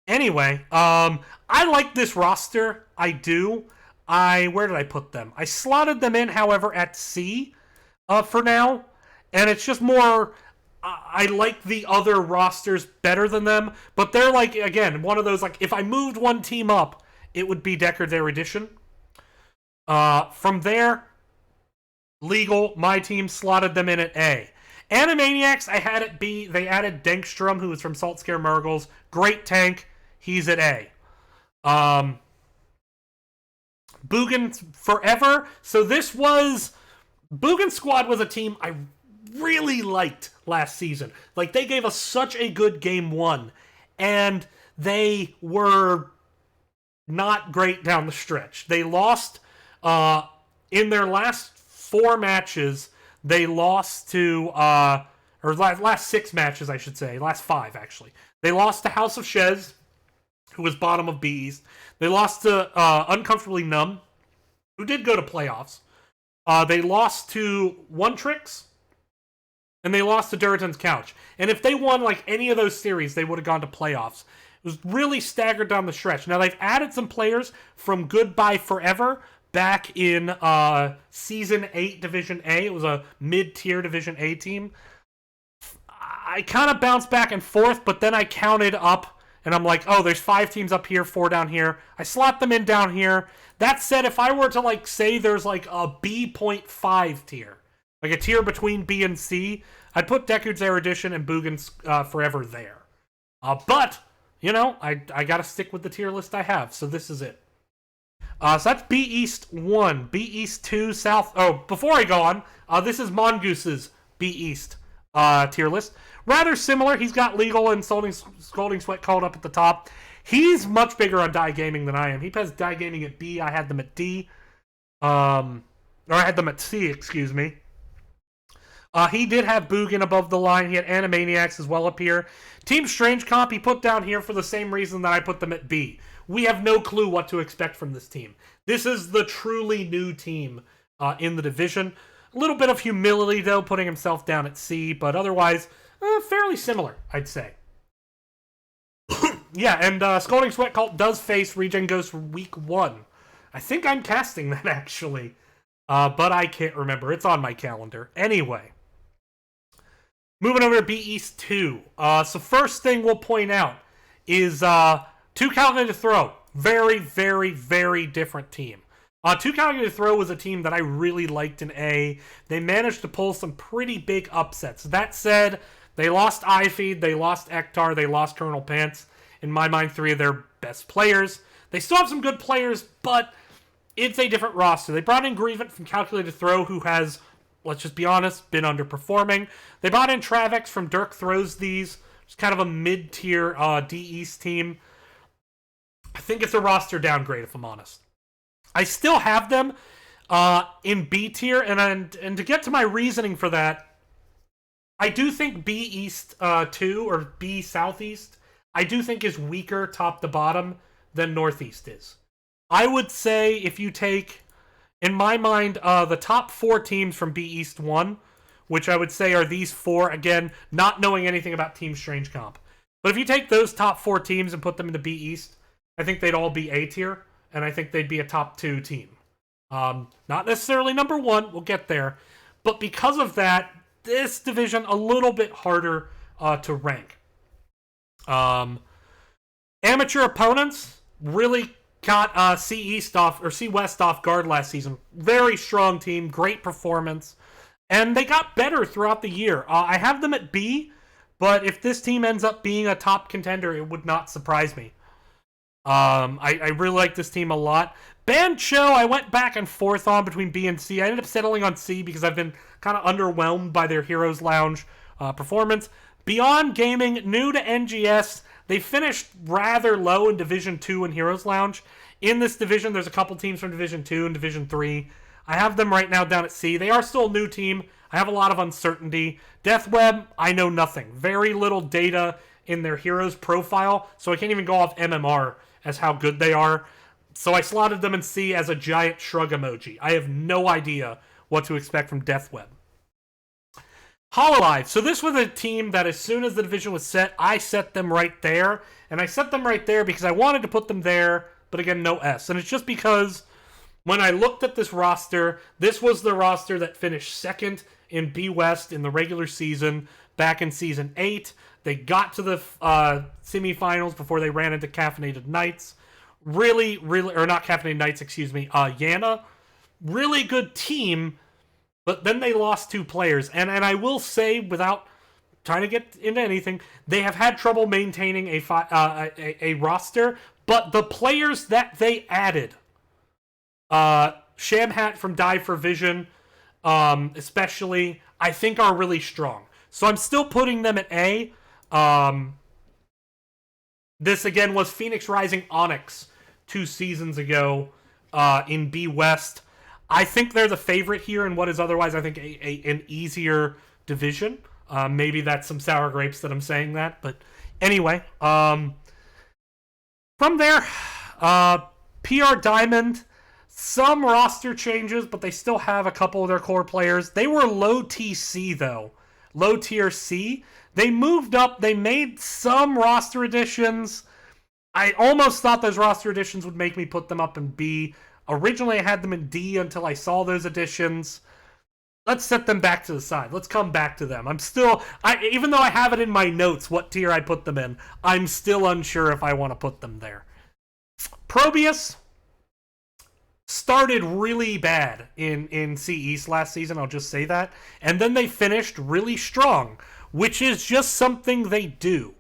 Anyway, I like this roster. I do. Where did I put them? I slotted them in, however, at C for now. And it's just more, I like the other rosters better than them. But they're like, again, one of those, like, if I moved one team up, it would be Deckard's Erudition. From there, Legal, my team slotted them in at A. Animaniacs, I had at B. They added Denkstrom, who was from Salt Scare Murgles. Great tank. He's at A. Boogan Forever. So Boogan Squad was a team I really liked last season. Like, they gave us such a good game 1. And they were not great down the stretch. They lost in their last 4 matches. They lost to, or last 6 matches, I should say. Last 5, actually. They lost to House of Shez, who was bottom of B East. They lost to Uncomfortably Numb, who did go to playoffs. They lost to One Tricks, and they lost to Duraton's Couch. And if they won like any of those series, they would have gone to playoffs. It was really staggered down the stretch. Now, they've added some players from Goodbye Forever back in Season 8 Division A. It was a mid-tier Division A team. I kind of bounced back and forth, but then I counted up, and I'm like, oh, there's 5 teams up here, 4 down here. I slot them in down here. That said, if I were to, like, say there's, like, a B.5 tier, like a tier between B and C, I'd put Deckard's Erudition and Boogan's Forever there. But, you know, I gotta stick with the tier list I have, so this is it. So that's B East 1, B East 2, South... Oh, before I go on, this is Mongoose's B East tier list. Rather similar. He's got Legal and Scolding Sweat called up at the top. He's much bigger on Die Gaming than I am. He has Die Gaming at B. I had them at D. Or I had them at C, excuse me. He did have Boogan above the line. He had Animaniacs as well up here. Team Strange Comp he put down here for the same reason that I put them at B. we have no clue what to expect from this team. This is the truly new team in the division. A little bit of humility, though, putting himself down at C, but otherwise, fairly similar, I'd say. Yeah, and Scalding Sweat Cult does face Regen Ghost week 1. I think I'm casting that, actually. But I can't remember. It's on my calendar. Anyway. Moving over to B East 2. So first thing we'll point out is 2 Calculated Throw. Very, very, very different team. 2 Calculated Throw was a team that I really liked in A. They managed to pull some pretty big upsets. That said, they lost iFeed, they lost Ektar, they lost Colonel Pants. In my mind, 3 of their best players. They still have some good players, but it's a different roster. They brought in Grievant from Calculated Throw, who has, let's just be honest, been underperforming. They brought in Travex from Dirk Throws These. It's kind of a mid-tier D East team. I think it's a roster downgrade, if I'm honest. I still have them in B tier, and to get to my reasoning for that, I do think B East 2 or B Southeast, I do think is weaker top to bottom than Northeast is. I would say if you take, in my mind, the top 4 teams from B East 1, which I would say are these 4, again, not knowing anything about Team Strange Comp. But if you take those top 4 teams and put them into B East, I think they'd all be A tier, and I think they'd be a top 2 team. Not necessarily number 1, we'll get there. But because of that, this division a little bit harder to rank. Amateur opponents really got C East off, or C West off guard last season. Very strong team, great performance. And they got better throughout the year. I have them at B, but if this team ends up being a top contender, it would not surprise me. I really like this team a lot. Bancho, I went back and forth on between B and C. I ended up settling on C because I've been kind of underwhelmed by their Heroes Lounge performance. Beyond Gaming, new to NGS, they finished rather low in Division 2 and Heroes Lounge. In this division, there's a couple teams from Division 2 and Division 3. I have them right now down at C. They are still a new team. I have a lot of uncertainty. Deathweb, I know nothing. Very little data in their heroes profile, so I can't even go off MMR as how good they are. So I slotted them in C as a giant shrug emoji. I have no idea what to expect from Deathweb. Hololive. So this was a team that as soon as the division was set, I set them right there. And I set them right there because I wanted to put them there, but again, no S. And it's just because when I looked at this roster, this was the roster that finished second in B West in the regular season back in Season 8. They got to the semifinals before they ran into Caffeinated Knights. Really, or not Caffeinated Knights, excuse me, Yana. Really good team, but then they lost 2 players. And I will say, without trying to get into anything, they have had trouble maintaining a roster, but the players that they added, Shamhat from Die for Vision, especially, I think are really strong. So I'm still putting them at A. This again was Phoenix Rising Onyx 2 seasons ago in B West. I think they're the favorite here in what is otherwise, I think, an easier division. Maybe that's some sour grapes that I'm saying that, but anyway. From there, PR Diamond, some roster changes, but they still have a couple of their core players. They were low TC though. Low tier C. They moved up. They made some roster additions. I almost thought those roster additions would make me put them up in B. Originally, I had them in D until I saw those additions. Let's set them back to the side. Let's come back to them. Even though I have it in my notes what tier I put them in, I'm still unsure if I want to put them there. Probius started really bad in C East last season, I'll just say that. And then they finished really strong, which is just something they do.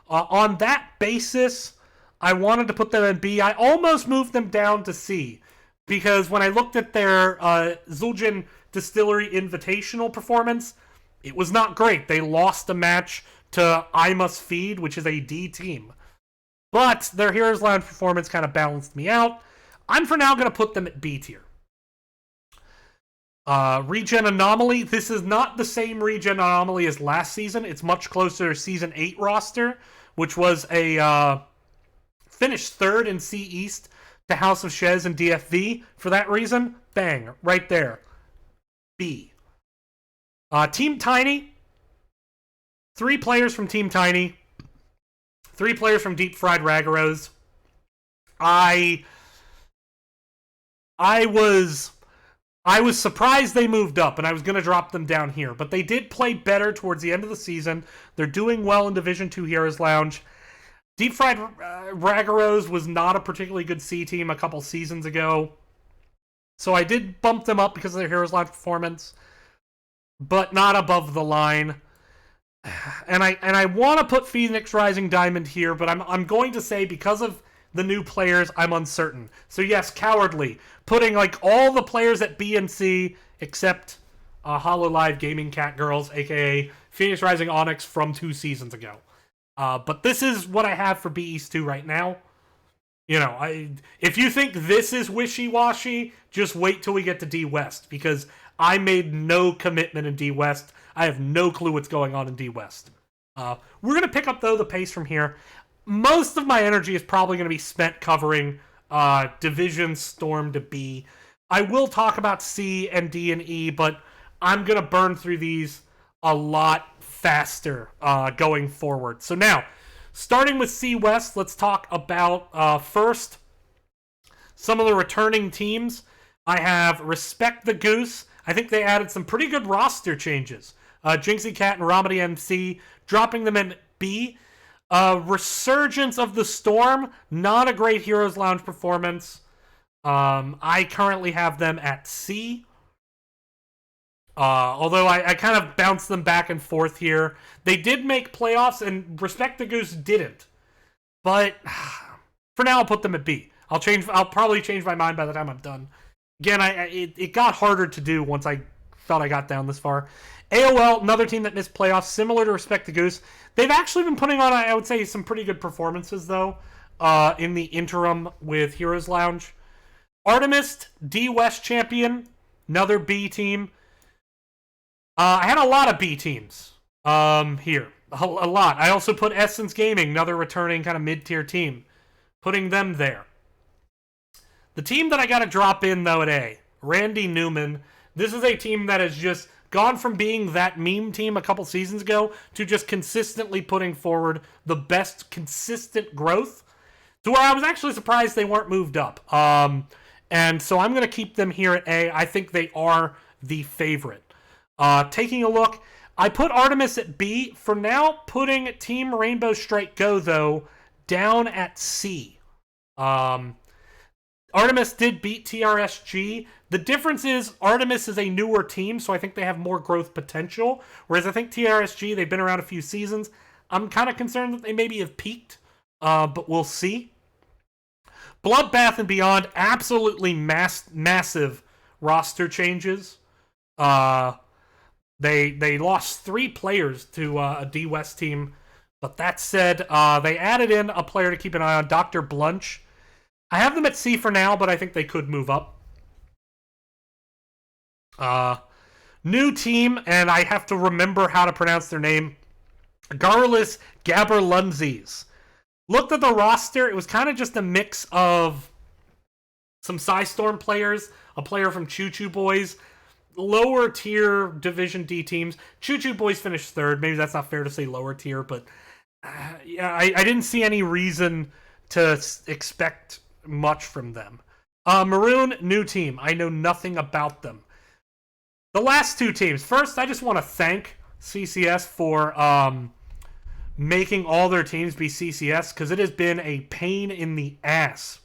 On that basis, I wanted to put them in B. I almost moved them down to C, because when I looked at their Zul'jin Distillery Invitational performance, it was not great. They lost a match to I Must Feed, which is a D team. But their Heroes Lounge performance kind of balanced me out. I'm for now going to put them at B tier. Regen Anomaly. This is not the same Regen Anomaly as last season. It's much closer to Season 8 roster, which was a finished third in C East to House of Shez and DFV. For that reason, bang, right there. B. Team Tiny. 3 players from Team Tiny. 3 players from Deep Fried Ragaros. I was surprised they moved up, and I was going to drop them down here. But they did play better towards the end of the season. They're doing well in Division 2 Heroes Lounge. Deep Fried Ragaros was not a particularly good C team a couple seasons ago. So I did bump them up because of their Heroes Lounge performance, but not above the line. And I want to put Phoenix Rising Diamond here, but I'm going to say because of the new players, I'm uncertain. So yes, Cowardly, putting like all the players at B and C except HoloLive Gaming Cat Girls, aka Phoenix Rising Onyx from 2 seasons ago. But this is what I have for B East 2 right now. You know, if you think this is wishy-washy, just wait till we get to D West, because I made no commitment in D West. I have no clue what's going on in D West. We're going to pick up, though, the pace from here. Most of my energy is probably going to be spent covering Division Storm to B. I will talk about C and D and E, but I'm going to burn through these a lot faster going forward. So now, starting with C West, let's talk about first some of the returning teams. I have Respect the Goose. I think they added some pretty good roster changes. Jinxie Cat and Ramadi MC, dropping them in B. Resurgence of the Storm, not a great Heroes Lounge performance. I currently have them at C. Although I kind of bounced them back and forth here. They did make playoffs, and Respect the Goose didn't. But for now, I'll put them at B. I'll probably change my mind by the time I'm done. Again, it got harder to do once I felt I got down this far. AOL, another team that missed playoffs, similar to Respect the Goose. They've actually been putting on, I would say, some pretty good performances, though, in the interim with Heroes Lounge. Artemis, D West champion, another B team. I had a lot of B teams here. A lot. I also put Essence Gaming, another returning kind of mid-tier team. Putting them there. The team that I got to drop in, though, at A, Randy Newman. This is a team that has just gone from being that meme team a couple seasons ago to just consistently putting forward the best consistent growth, to where I was actually surprised they weren't moved up. And so I'm going to keep them here at A. I think they are the favorite. Taking a look, I put Artemis at B. For now, putting Team Rainbow Strike Go, though, down at C. Artemis did beat TRSG. The difference is Artemis is a newer team, so I think they have more growth potential. Whereas I think TRSG, they've been around a few seasons. I'm kind of concerned that they maybe have peaked, but we'll see. Bloodbath and Beyond, absolutely massive roster changes. They lost 3 players to a D West team. But that said, they added in a player to keep an eye on, Dr. Blunch. I have them at C for now, but I think they could move up. New team, and I have to remember how to pronounce their name. Garrulous Gabberlunzies. Looked at the roster, it was kind of just a mix of some Psystorm players, a player from Choo Choo Boys, lower tier Division D teams. Choo Choo Boys finished 3rd. Maybe that's not fair to say lower tier, but yeah, I didn't see any reason to expect much from them. Maroon, new team. I know nothing about them. The last 2 teams. First, I just want to thank CCS for making all their teams be CCS, because it has been a pain in the ass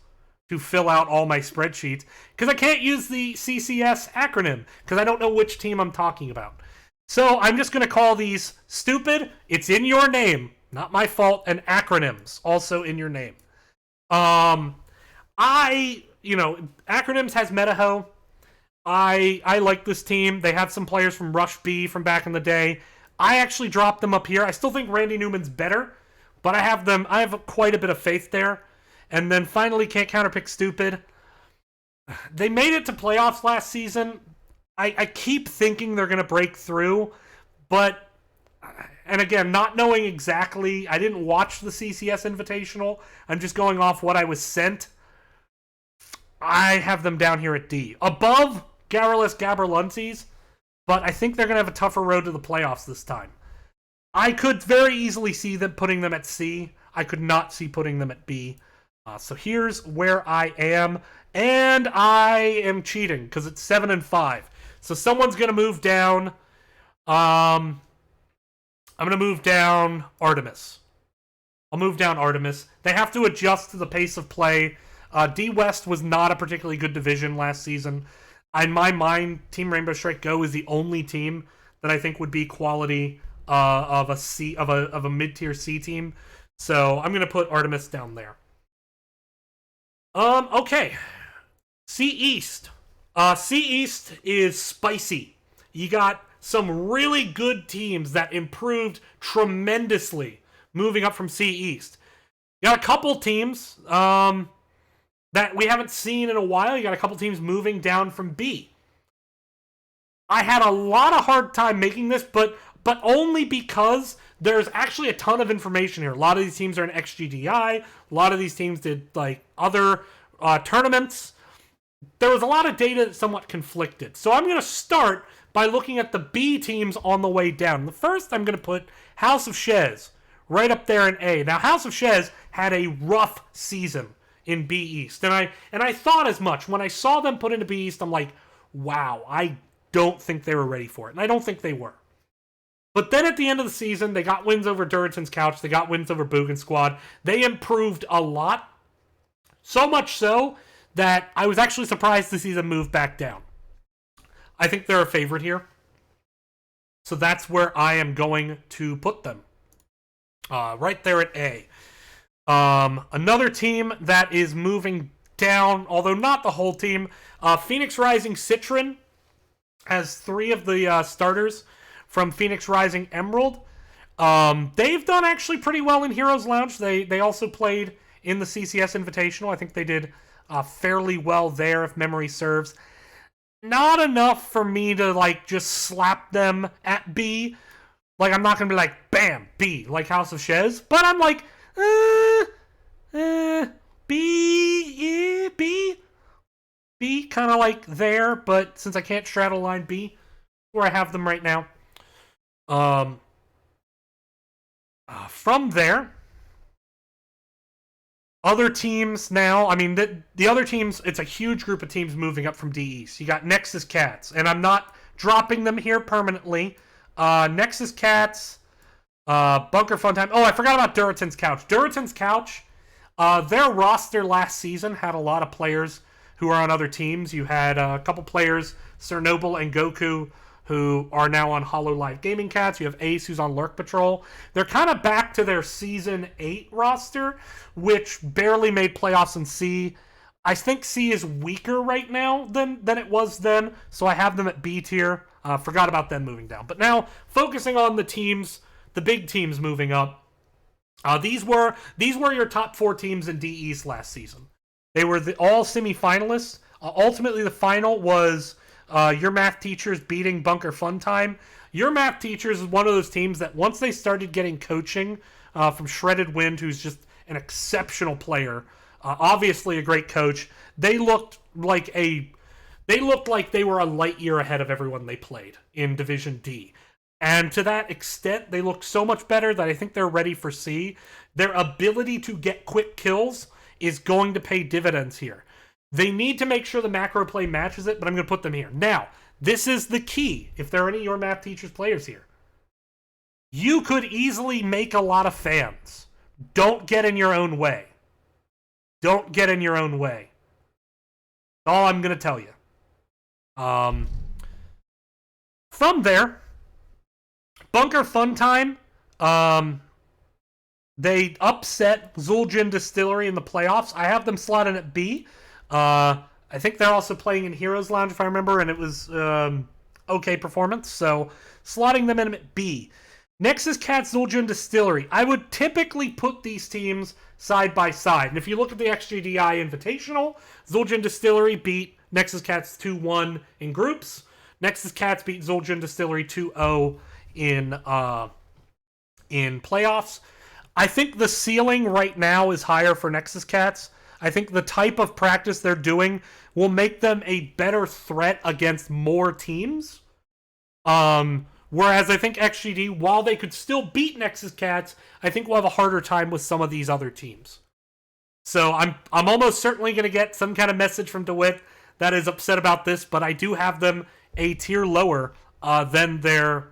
to fill out all my spreadsheets, because I can't use the CCS acronym, because I don't know which team I'm talking about. So I'm just going to call these stupid, it's in your name, not my fault, and acronyms, also in your name. Acronyms has Metaho. I like this team. They have some players from Rush B from back in the day. I actually dropped them up here. I still think Randy Newman's better, but I have quite a bit of faith there. And then finally, Can't Counterpick Stupid. They made it to playoffs last season. I keep thinking they're going to break through, and and again, not knowing exactly, I didn't watch the CCS Invitational. I'm just going off what I was sent. I have them down here at D. Above Garrulus Gaberlunzies, but I think they're going to have a tougher road to the playoffs this time. I could very easily see them putting them at C. I could not see putting them at B. So here's where I am. And I am cheating because it's 7 and 5. So someone's going to move down. I'm going to move down Artemis. I'll move down Artemis. They have to adjust to the pace of play. D West was not a particularly good division last season. In my mind, Team Rainbow Strike Go is the only team that I think would be quality of a mid-tier C team. So I'm going to put Artemis down there. Okay. C East. C East is spicy. You got some really good teams that improved tremendously moving up from C East. You got a couple teams that we haven't seen in a while. You got a couple teams moving down from B. I had a lot of hard time making this, but only because there's actually a ton of information here. A lot of these teams are in XGDI. A lot of these teams did like other tournaments. There was a lot of data that somewhat conflicted. So I'm going to start by looking at the B teams on the way down. The first, I'm going to put House of Shez right up there in A. Now, House of Shez had a rough season in B East. And I thought as much. When I saw them put into B East, I'm like, wow, I don't think they were ready for it. And I don't think they were. But then at the end of the season, they got wins over Duritan's Couch. They got wins over Boogan Squad. They improved a lot. So much so that I was actually surprised to see them move back down. I think they're a favorite here. So that's where I am going to put them. Right there at A. Another team that is moving down, although not the whole team, Phoenix Rising Citron has 3 of the starters from Phoenix Rising Emerald. They've done actually pretty well in Heroes Lounge. They also played in the CCS Invitational. I think they did fairly well there, if memory serves. Not enough for me to like just slap them at B. Like, I'm not gonna be like, bam, B, like House of Shez. But I'm like, B, kind of like there. But since I can't straddle line B, where I have them right now. From there, other teams now, I mean, the other teams, it's a huge group of teams moving up from D East. You got Nexus Cats, and I'm not dropping them here permanently. Nexus Cats, Bunker Fun Time. Oh, I forgot about Duritan's Couch. Duritan's Couch, their roster last season had a lot of players who are on other teams. You had a couple players, Cernoble and Goku, who are now on HoloLive Gaming Cats. You have Ace, who's on Lurk Patrol. They're kind of back to their Season 8 roster, which barely made playoffs in C. I think C is weaker right now than it was then, so I have them at B tier. Forgot about them moving down. But now, focusing on the teams, the big teams moving up. These were your top 4 teams in D East last season. They were all semi-finalists. Ultimately, the final was Your Math Teachers beating Bunker Fun Time. Your Math Teachers is one of those teams that once they started getting coaching from Shredded Wind, who's just an exceptional player, obviously a great coach, they looked like they were a light year ahead of everyone they played in Division D. And to that extent, they look so much better that I think they're ready for C. Their ability to get quick kills is going to pay dividends here. They need to make sure the macro play matches it, but I'm going to put them here. Now, this is the key, if there are any Your Math Teachers players here. You could easily make a lot of fans. Don't get in your own way. Don't get in your own way. That's all I'm going to tell you. From there, Bunker Fun Time, they upset Zul'jin Distillery in the playoffs. I have them slotted at B. I think they're also playing in Heroes Lounge, if I remember, and it was okay performance. So, slotting them in at B. Nexus Cats, Zul'jin Distillery. I would typically put these teams side by side. And if you look at the XGDI Invitational, Zul'jin Distillery beat Nexus Cats 2-1 in groups. Nexus Cats beat Zul'jin Distillery 2-0 in in playoffs. I think the ceiling right now is higher for Nexus Cats. I think the type of practice they're doing will make them a better threat against more teams. Whereas I think XGD, while they could still beat Nexus Cats, I think we'll have a harder time with some of these other teams. So I'm almost certainly going to get some kind of message from DeWitt that is upset about this, but I do have them a tier lower than their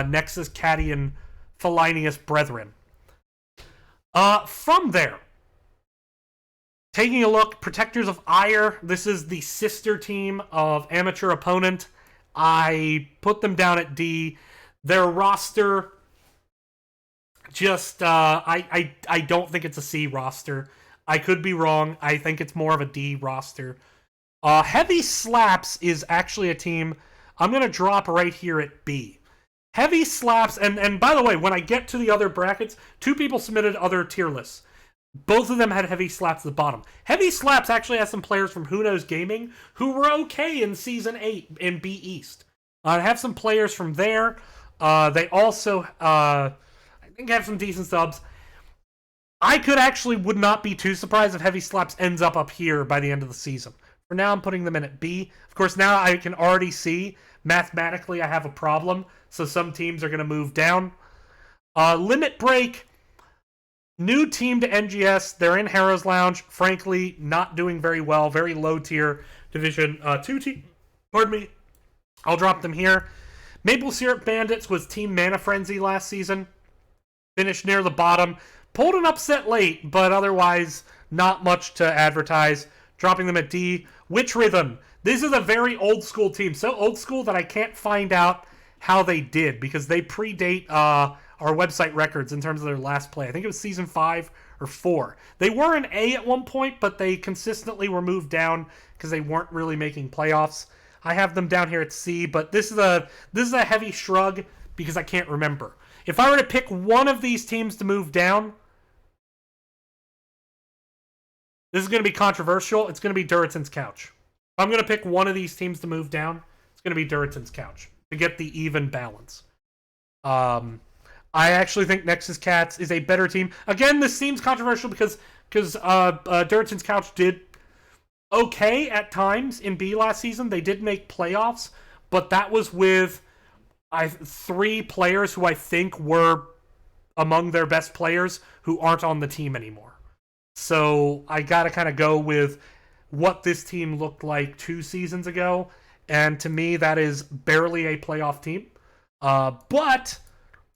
Nexus Catian Felinius brethren. From there, taking a look, Protectors of Ire. This is the sister team of Amateur Opponent. I put them down at D. Their roster, just I don't think it's a C roster. I could be wrong. I think it's more of a D roster. Heavy Slaps is actually a team I'm going to drop right here at B. Heavy Slaps, and by the way, when I get to the other brackets, 2 people submitted other tier lists. Both of them had Heavy Slaps at the bottom. Heavy Slaps actually has some players from Who Knows Gaming who were okay in Season 8 in B East. I have some players from there. They also, I think, have some decent subs. I would not be too surprised if Heavy Slaps ends up here by the end of the season. For now, I'm putting them in at B. Of course, now I can already see, mathematically, I have a problem, so some teams are going to move down. Limit Break. New team to NGS. They're in Harrow's Lounge. Frankly, not doing very well. Very low tier Division 2 team. Pardon me. I'll drop them here. Maple Syrup Bandits was Team Mana Frenzy last season. Finished near the bottom. Pulled an upset late, but otherwise not much to advertise. Dropping them at D. Witch Rhythm. This is a very old school team. So old school that I can't find out how they did because they predate our website records in terms of their last play. I think it was season 5 or 4. They were an A at one point, but they consistently were moved down because they weren't really making playoffs. I have them down here at C, but this is a heavy shrug because I can't remember. If I were to pick one of these teams to move down, this is going to be controversial. It's going to be Duritan's Couch. If I'm going to pick one of these teams to move down, it's going to be Duritan's Couch to get the even balance. I actually think Nexus Cats is a better team. Again, this seems controversial because Duritan's Couch did okay at times in B last season. They did make playoffs, but that was with 3 players who I think were among their best players who aren't on the team anymore. So I got to kind of go with what this team looked like 2 seasons ago, and to me that is barely a playoff team. But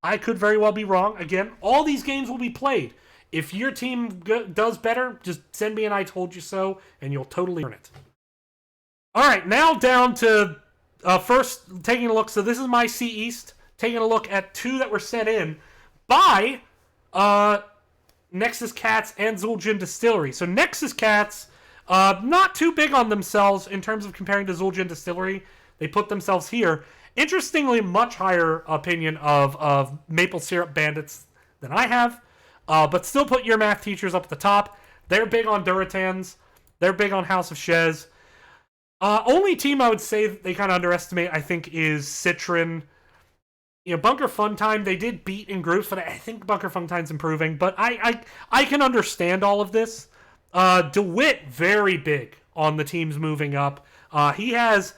I could very well be wrong. Again, all these games will be played. If your team does better, just send me an I told you so, and you'll totally earn it. All right, now down to first taking a look. So this is my C East. Taking a look at 2 that were sent in by Nexus Cats and Zul'jin Distillery. So Nexus Cats, not too big on themselves in terms of comparing to Zul'jin Distillery. They put themselves here. Interestingly, much higher opinion of Maple Syrup Bandits than I have. But still put your math teachers up at the top. They're big on Duratans. They're big on House of Shez. Only team I would say they kind of underestimate, I think, is Citron. You know, Bunker Fun Time, they did beat in groups, but I think Bunker Fun Time's improving. But I can understand all of this. DeWitt, very big on the teams moving up. He has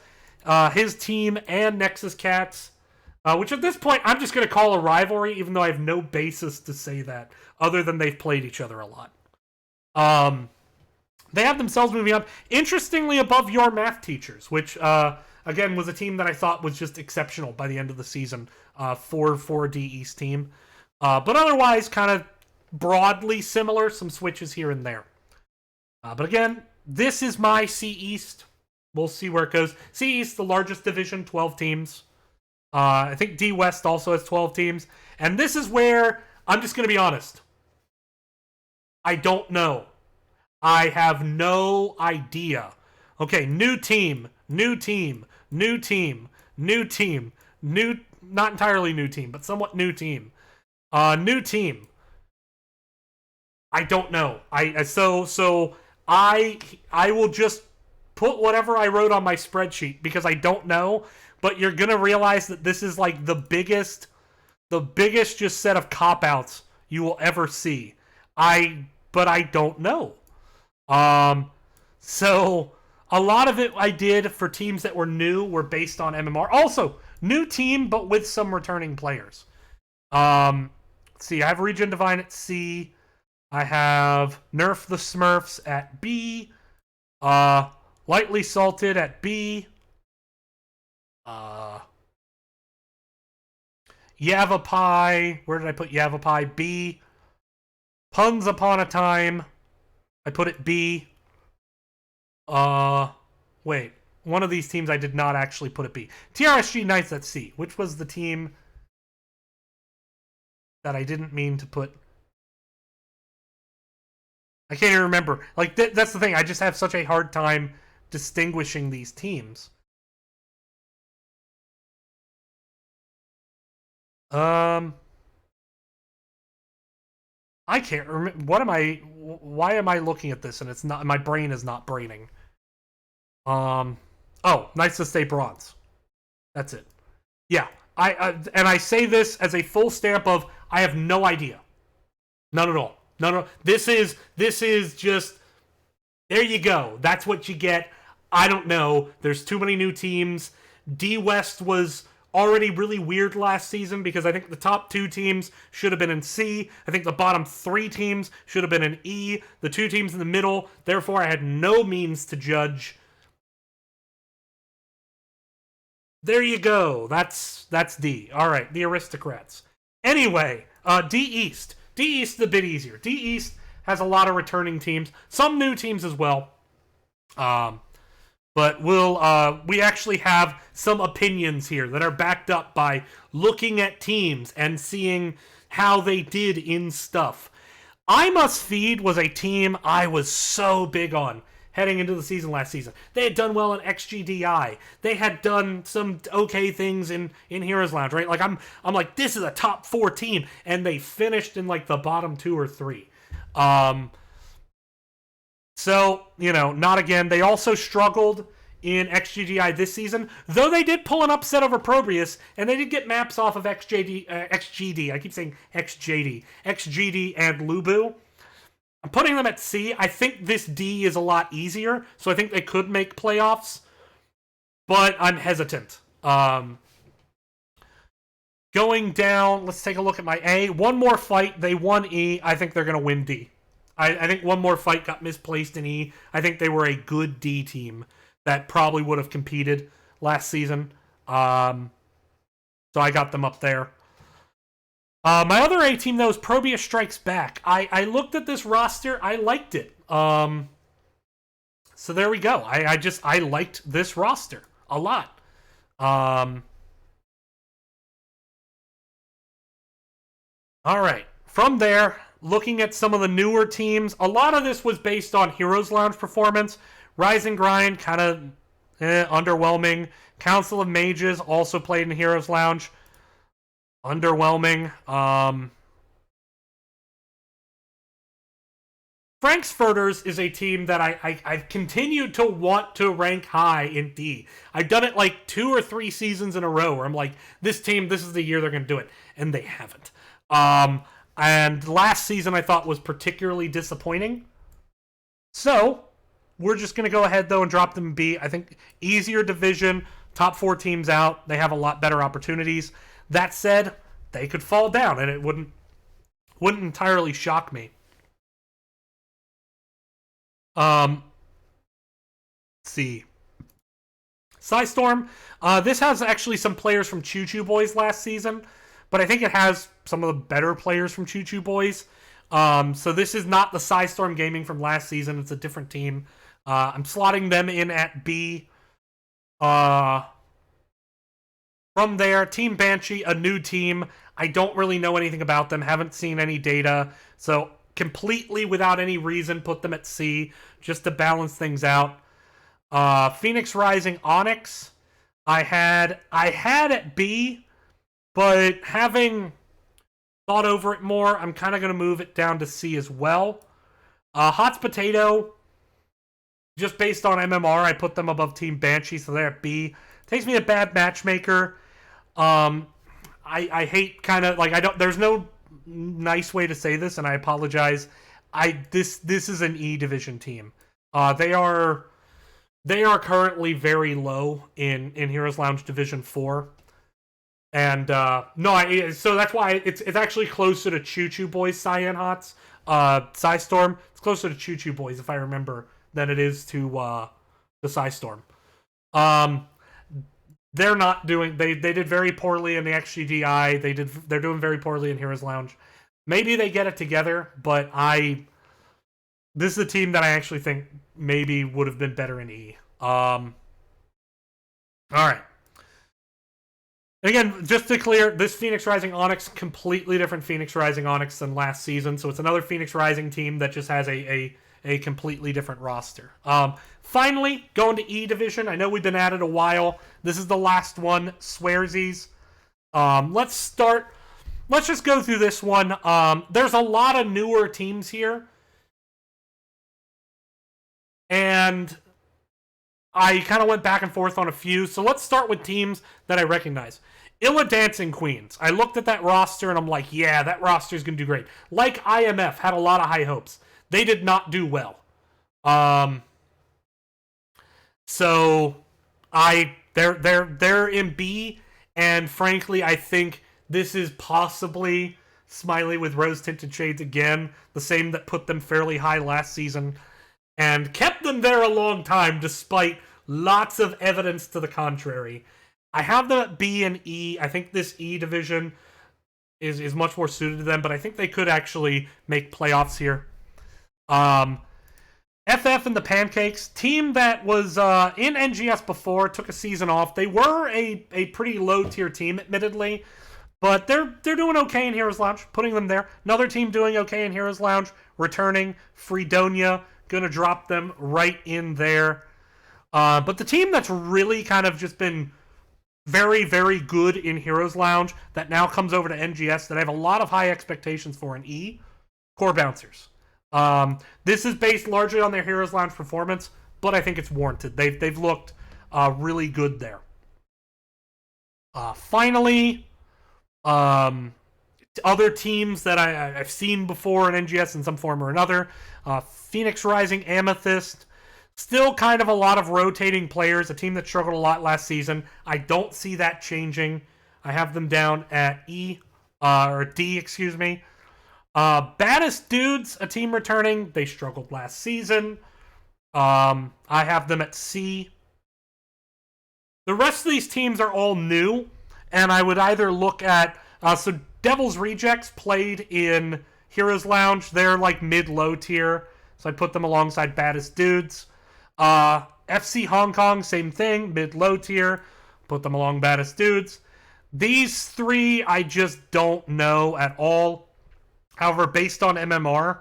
his team and Nexus Cats, which at this point I'm just going to call a rivalry, even though I have no basis to say that, other than they've played each other a lot. They have themselves moving up, interestingly above your math teachers, which, again, was a team that I thought was just exceptional by the end of the season for 4D East team. But otherwise, kind of broadly similar, some switches here and there. But again, this is my C East. We'll see where it goes. C East, the largest division, 12 teams. I think D West also has 12 teams. And this is where, I'm just going to be honest, I don't know. I have no idea. Okay, new team, not entirely new team, but somewhat new team. New team. I don't know. I will just put whatever I wrote on my spreadsheet because I don't know, but you're going to realize that this is like the biggest the biggest just set of cop-outs you will ever see. But I don't know. So a lot of it I did for teams that were new were based on MMR. Also, new team, but with some returning players. Let's see, I have Regen Divine at C. I have Nerf the Smurfs at B. Lightly Salted at B. Yavapai. Where did I put Yavapai? B. Puns Upon a Time. I put it B. Wait. One of these teams I did not actually put it B. TRSG Knights at C, which was the team that I didn't mean to put. I can't even remember. Like, that's the thing. I just have such a hard time distinguishing these teams. I can't remember. Why am I looking at this and it's not, my brain is not braining? Oh, Knights to Stay Bronze. That's it. Yeah. And I say this as a full stamp of, I have no idea. None at all. No. This is just, there you go. That's what you get. I don't know. There's too many new teams. D West was already really weird last season because I think the top 2 teams should have been in C. I think the bottom 3 teams should have been in E. The 2 teams in the middle, therefore I had no means to judge. There you go. That's D. All right, the Aristocrats. Anyway, D East. D East is a bit easier. D East has a lot of returning teams, some new teams as well. But we actually have some opinions here that are backed up by looking at teams and seeing how they did in stuff. I Must Feed was a team I was so big on heading into the season last season. They had done well in XGDI. They had done some okay things in Heroes Lounge, right? Like I'm like, this is a top 4 team, and they finished in like the bottom 2 or 3. So, not again. They also struggled in XGDI this season, though they did pull an upset over Probrius, and they did get maps off of XGD. I keep saying XGD and Lubu. I'm putting them at C. I think this D is a lot easier, so I think they could make playoffs, but I'm hesitant. Going down, let's take a look at my A. One more fight, they won E. I think they're going to win D. I think one more fight got misplaced in E. I think they were a good D team that probably would have competed last season. So I got them up there. My other A team, though, is Probius Strikes Back. I looked at this roster. I liked it. So there we go. I liked this roster a lot. All right. From there, looking at some of the newer teams, a lot of this was based on Heroes Lounge performance. Rise and Grind, kind of underwhelming. Council of Mages also played in Heroes Lounge. Underwhelming. Frankfurters is a team that I've continued to want to rank high in D. I've done it like 2 or 3 seasons in a row where I'm like, this team, this is the year they're going to do it. And they haven't. And last season I thought was particularly disappointing. So, we're just going to go ahead, though, and drop them in B. I think easier division, top 4 teams out. They have a lot better opportunities. That said, they could fall down, and it wouldn't entirely shock me. Let's see. Psystorm. This has actually some players from Choo Choo Boys last season, but I think it has some of the better players from Choo Choo Boys. So this is not the Psystorm Gaming from last season. It's a different team. I'm slotting them in at B. From there, Team Banshee, a new team. I don't really know anything about them. Haven't seen any data. So completely without any reason, put them at C just to balance things out. Phoenix Rising Onyx, I had at B, but having thought over it more, I'm kind of going to move it down to C as well. Hot's Potato, just based on MMR, I put them above Team Banshee, so they're at B. Takes me a bad matchmaker. I hate kind of like, I don't, there's no nice way to say this, and I apologize. This is an E division team. They are currently very low in Heroes Lounge Division 4. And so that's why it's actually closer to Choo Choo Boys Cyan Hots. Psystorm. It's closer to Choo Choo Boys, if I remember, than it is to the Psystorm. They're not doing, they did very poorly in the XGDI. They're doing very poorly in Heroes Lounge. Maybe they get it together, but this is a team that I actually think maybe would have been better in E. All right. Again, just to clear, this Phoenix Rising Onyx, completely different Phoenix Rising Onyx than last season. So it's another Phoenix Rising team that just has a completely different roster. Finally, going to E Division. I know we've been at it a while. This is the last one, Swearsies. Let's just go through this one. There's a lot of newer teams here. And I kind of went back and forth on a few. So let's start with teams that I recognize. Illa Dancing Queens. I looked at that roster and I'm like, yeah, that roster is going to do great. Like IMF, had a lot of high hopes. They did not do well. So they're in B, and frankly, I think this is possibly Smiley with rose-tinted shades again, the same that put them fairly high last season and kept them there a long time despite lots of evidence to the contrary. I have them at B and E. I think this E division is much more suited to them, but I think they could actually make playoffs here. FF and the Pancakes, team that was in NGS before, took a season off. They were a pretty low-tier team, admittedly, but they're doing okay in Heroes Lounge, putting them there. Another team doing okay in Heroes Lounge, returning, Freedonia, gonna drop them right in there. But the team that's really kind of just been very, very good in Heroes Lounge, that now comes over to NGS, that I have a lot of high expectations for in E, Core Bouncers. This is based largely on their Heroes Lounge performance, but I think it's warranted. They've looked really good there. Finally, other teams that I've seen before in NGS in some form or another. Phoenix Rising Amethyst. Still kind of a lot of rotating players, a team that struggled a lot last season. I don't see that changing. I have them down at E, or D, excuse me. Baddest Dudes, a team returning. They struggled last season. I have them at C. The rest of these teams are all new, and I would either look at... so Devil's Rejects played in Heroes Lounge. They're like mid-low tier, so I put them alongside Baddest Dudes. FC Hong Kong, same thing, mid-low tier. Put them along Baddest Dudes. These three, I just don't know at all. However, based on MMR,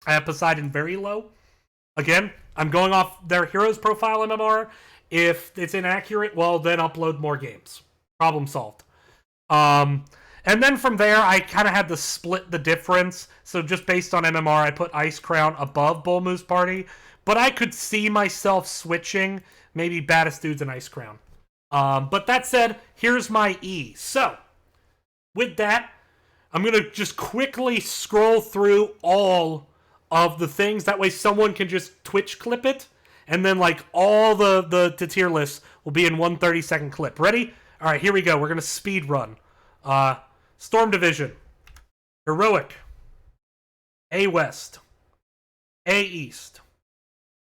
I have Poseidon very low. Again, I'm going off their Heroes profile MMR. If it's inaccurate, well, then upload more games. Problem solved. And then from there, I kind of had to split the difference. So just based on MMR, I put Ice Crown above Bull Moose Party. But I could see myself switching maybe Baddest Dudes and Ice Crown. But that said, here's my E. So, with that, I'm going to just quickly scroll through all of the things. That way someone can just Twitch clip it. And then like all the tier lists will be in one 30-second clip. Ready? All right, here we go. We're going to speed run. Storm Division. Heroic. A West. A East.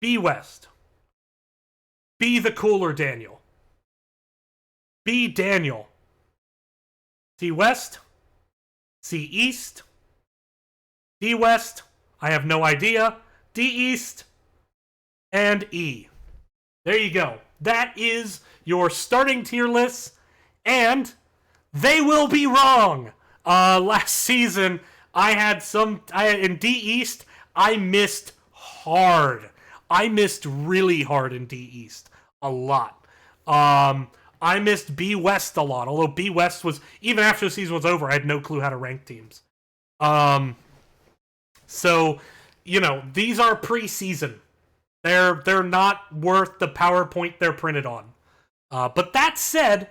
B West. B the Cooler Daniel. B Daniel. C West. C East. D West. I have no idea. D East. And E. There you go. That is your starting tier list. And they will be wrong. Last season, in D East, I missed hard. I missed really hard in D East. A lot. I missed B West a lot. Although B West was, even after the season was over, I had no clue how to rank teams. So, these are preseason. They're not worth the PowerPoint they're printed on. But that said,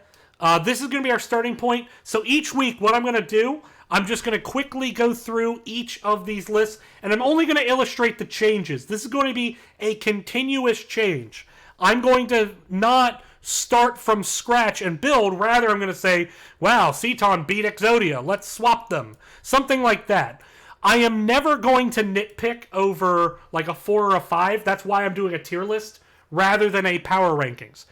This is going to be our starting point. So each week, what I'm going to do, I'm just going to quickly go through each of these lists, and I'm only going to illustrate the changes. This is going to be a continuous change. I'm going to not start from scratch and build. Rather, I'm going to say, wow, Ceton beat Exodia. Let's swap them. Something like that. I am never going to nitpick over like a 4 or a 5. That's why I'm doing a tier list rather than a power rankings.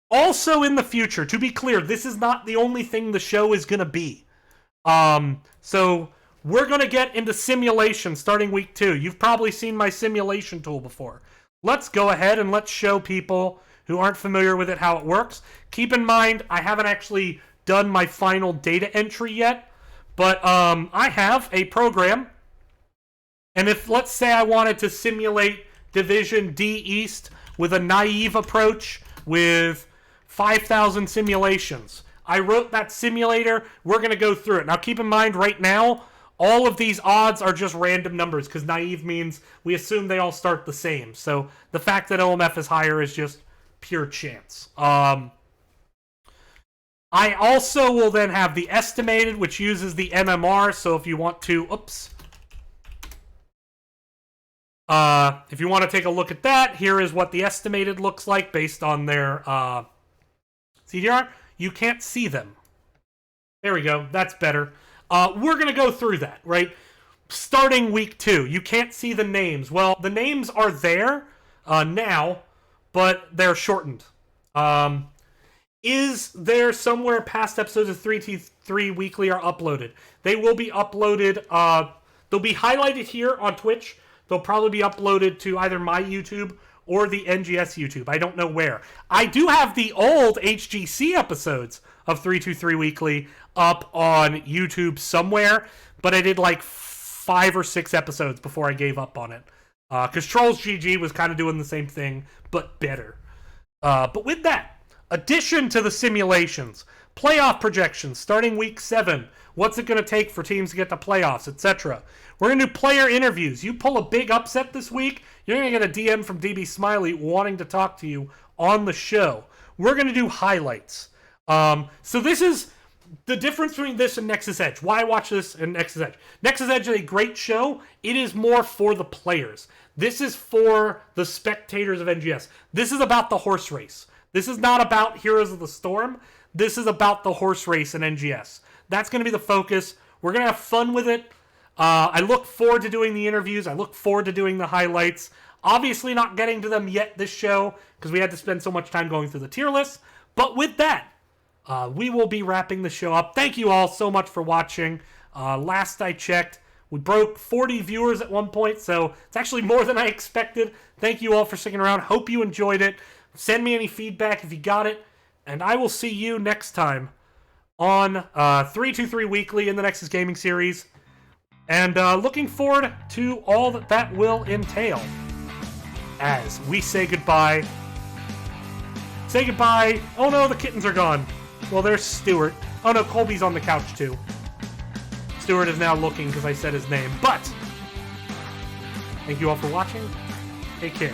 Also in the future, to be clear, this is not the only thing the show is going to be. So we're going to get into simulation starting week 2. You've probably seen my simulation tool before. Let's go ahead and let's show people who aren't familiar with it how it works. Keep in mind, I haven't actually done my final data entry yet, but I have a program. And if, let's say I wanted to simulate Division D East with a naive approach with 5,000 simulations, I wrote that simulator. We're going to go through it. Now, keep in mind, right now, all of these odds are just random numbers because naive means we assume they all start the same. So the fact that OMF is higher is just pure chance. I also will then have the estimated, which uses the MMR. So if you want to, if you want to take a look at that, here is what the estimated looks like based on their CDR. You can't see them. There we go. That's better. We're going to go through that, right? Starting week 2. You can't see the names. Well, the names are there now, but they're shortened. Is there somewhere past episodes of 323 Weekly are uploaded? They will be uploaded. They'll be highlighted here on Twitch. They'll probably be uploaded to either my YouTube or the NGS YouTube. I don't know where. I do have the old HGC episodes of 323 Weekly up on YouTube somewhere, but I did like 5 or 6 episodes before I gave up on it. Because Trolls GG was kind of doing the same thing, but better. But with that, addition to the simulations, playoff projections starting week 7. What's it going to take for teams to get to playoffs, etc. We're going to do player interviews. You pull a big upset this week, you're going to get a DM from DB Smiley wanting to talk to you on the show. We're going to do highlights. So this is the difference between this and Nexus Edge. Why watch this and Nexus Edge? Nexus Edge is a great show. It is more for the players. This is for the spectators of NGS. This is about the horse race. This is not about Heroes of the Storm. This is about the horse race in NGS. That's going to be the focus. We're going to have fun with it. I look forward to doing the interviews. I look forward to doing the highlights. Obviously not getting to them yet this show because we had to spend so much time going through the tier list. But with that, we will be wrapping the show up. Thank you all so much for watching. Last I checked, we broke 40 viewers at one point, so it's actually more than I expected. Thank you all for sticking around. Hope you enjoyed it. Send me any feedback if you got it. And I will see you next time on 323 Weekly in the Nexus Gaming Series. And looking forward to all that that will entail as we say goodbye. Say goodbye. Oh no, the kittens are gone. Well, there's Stuart. Oh no, Colby's on the couch too. Stuart is now looking because I said his name. But thank you all for watching. Take care.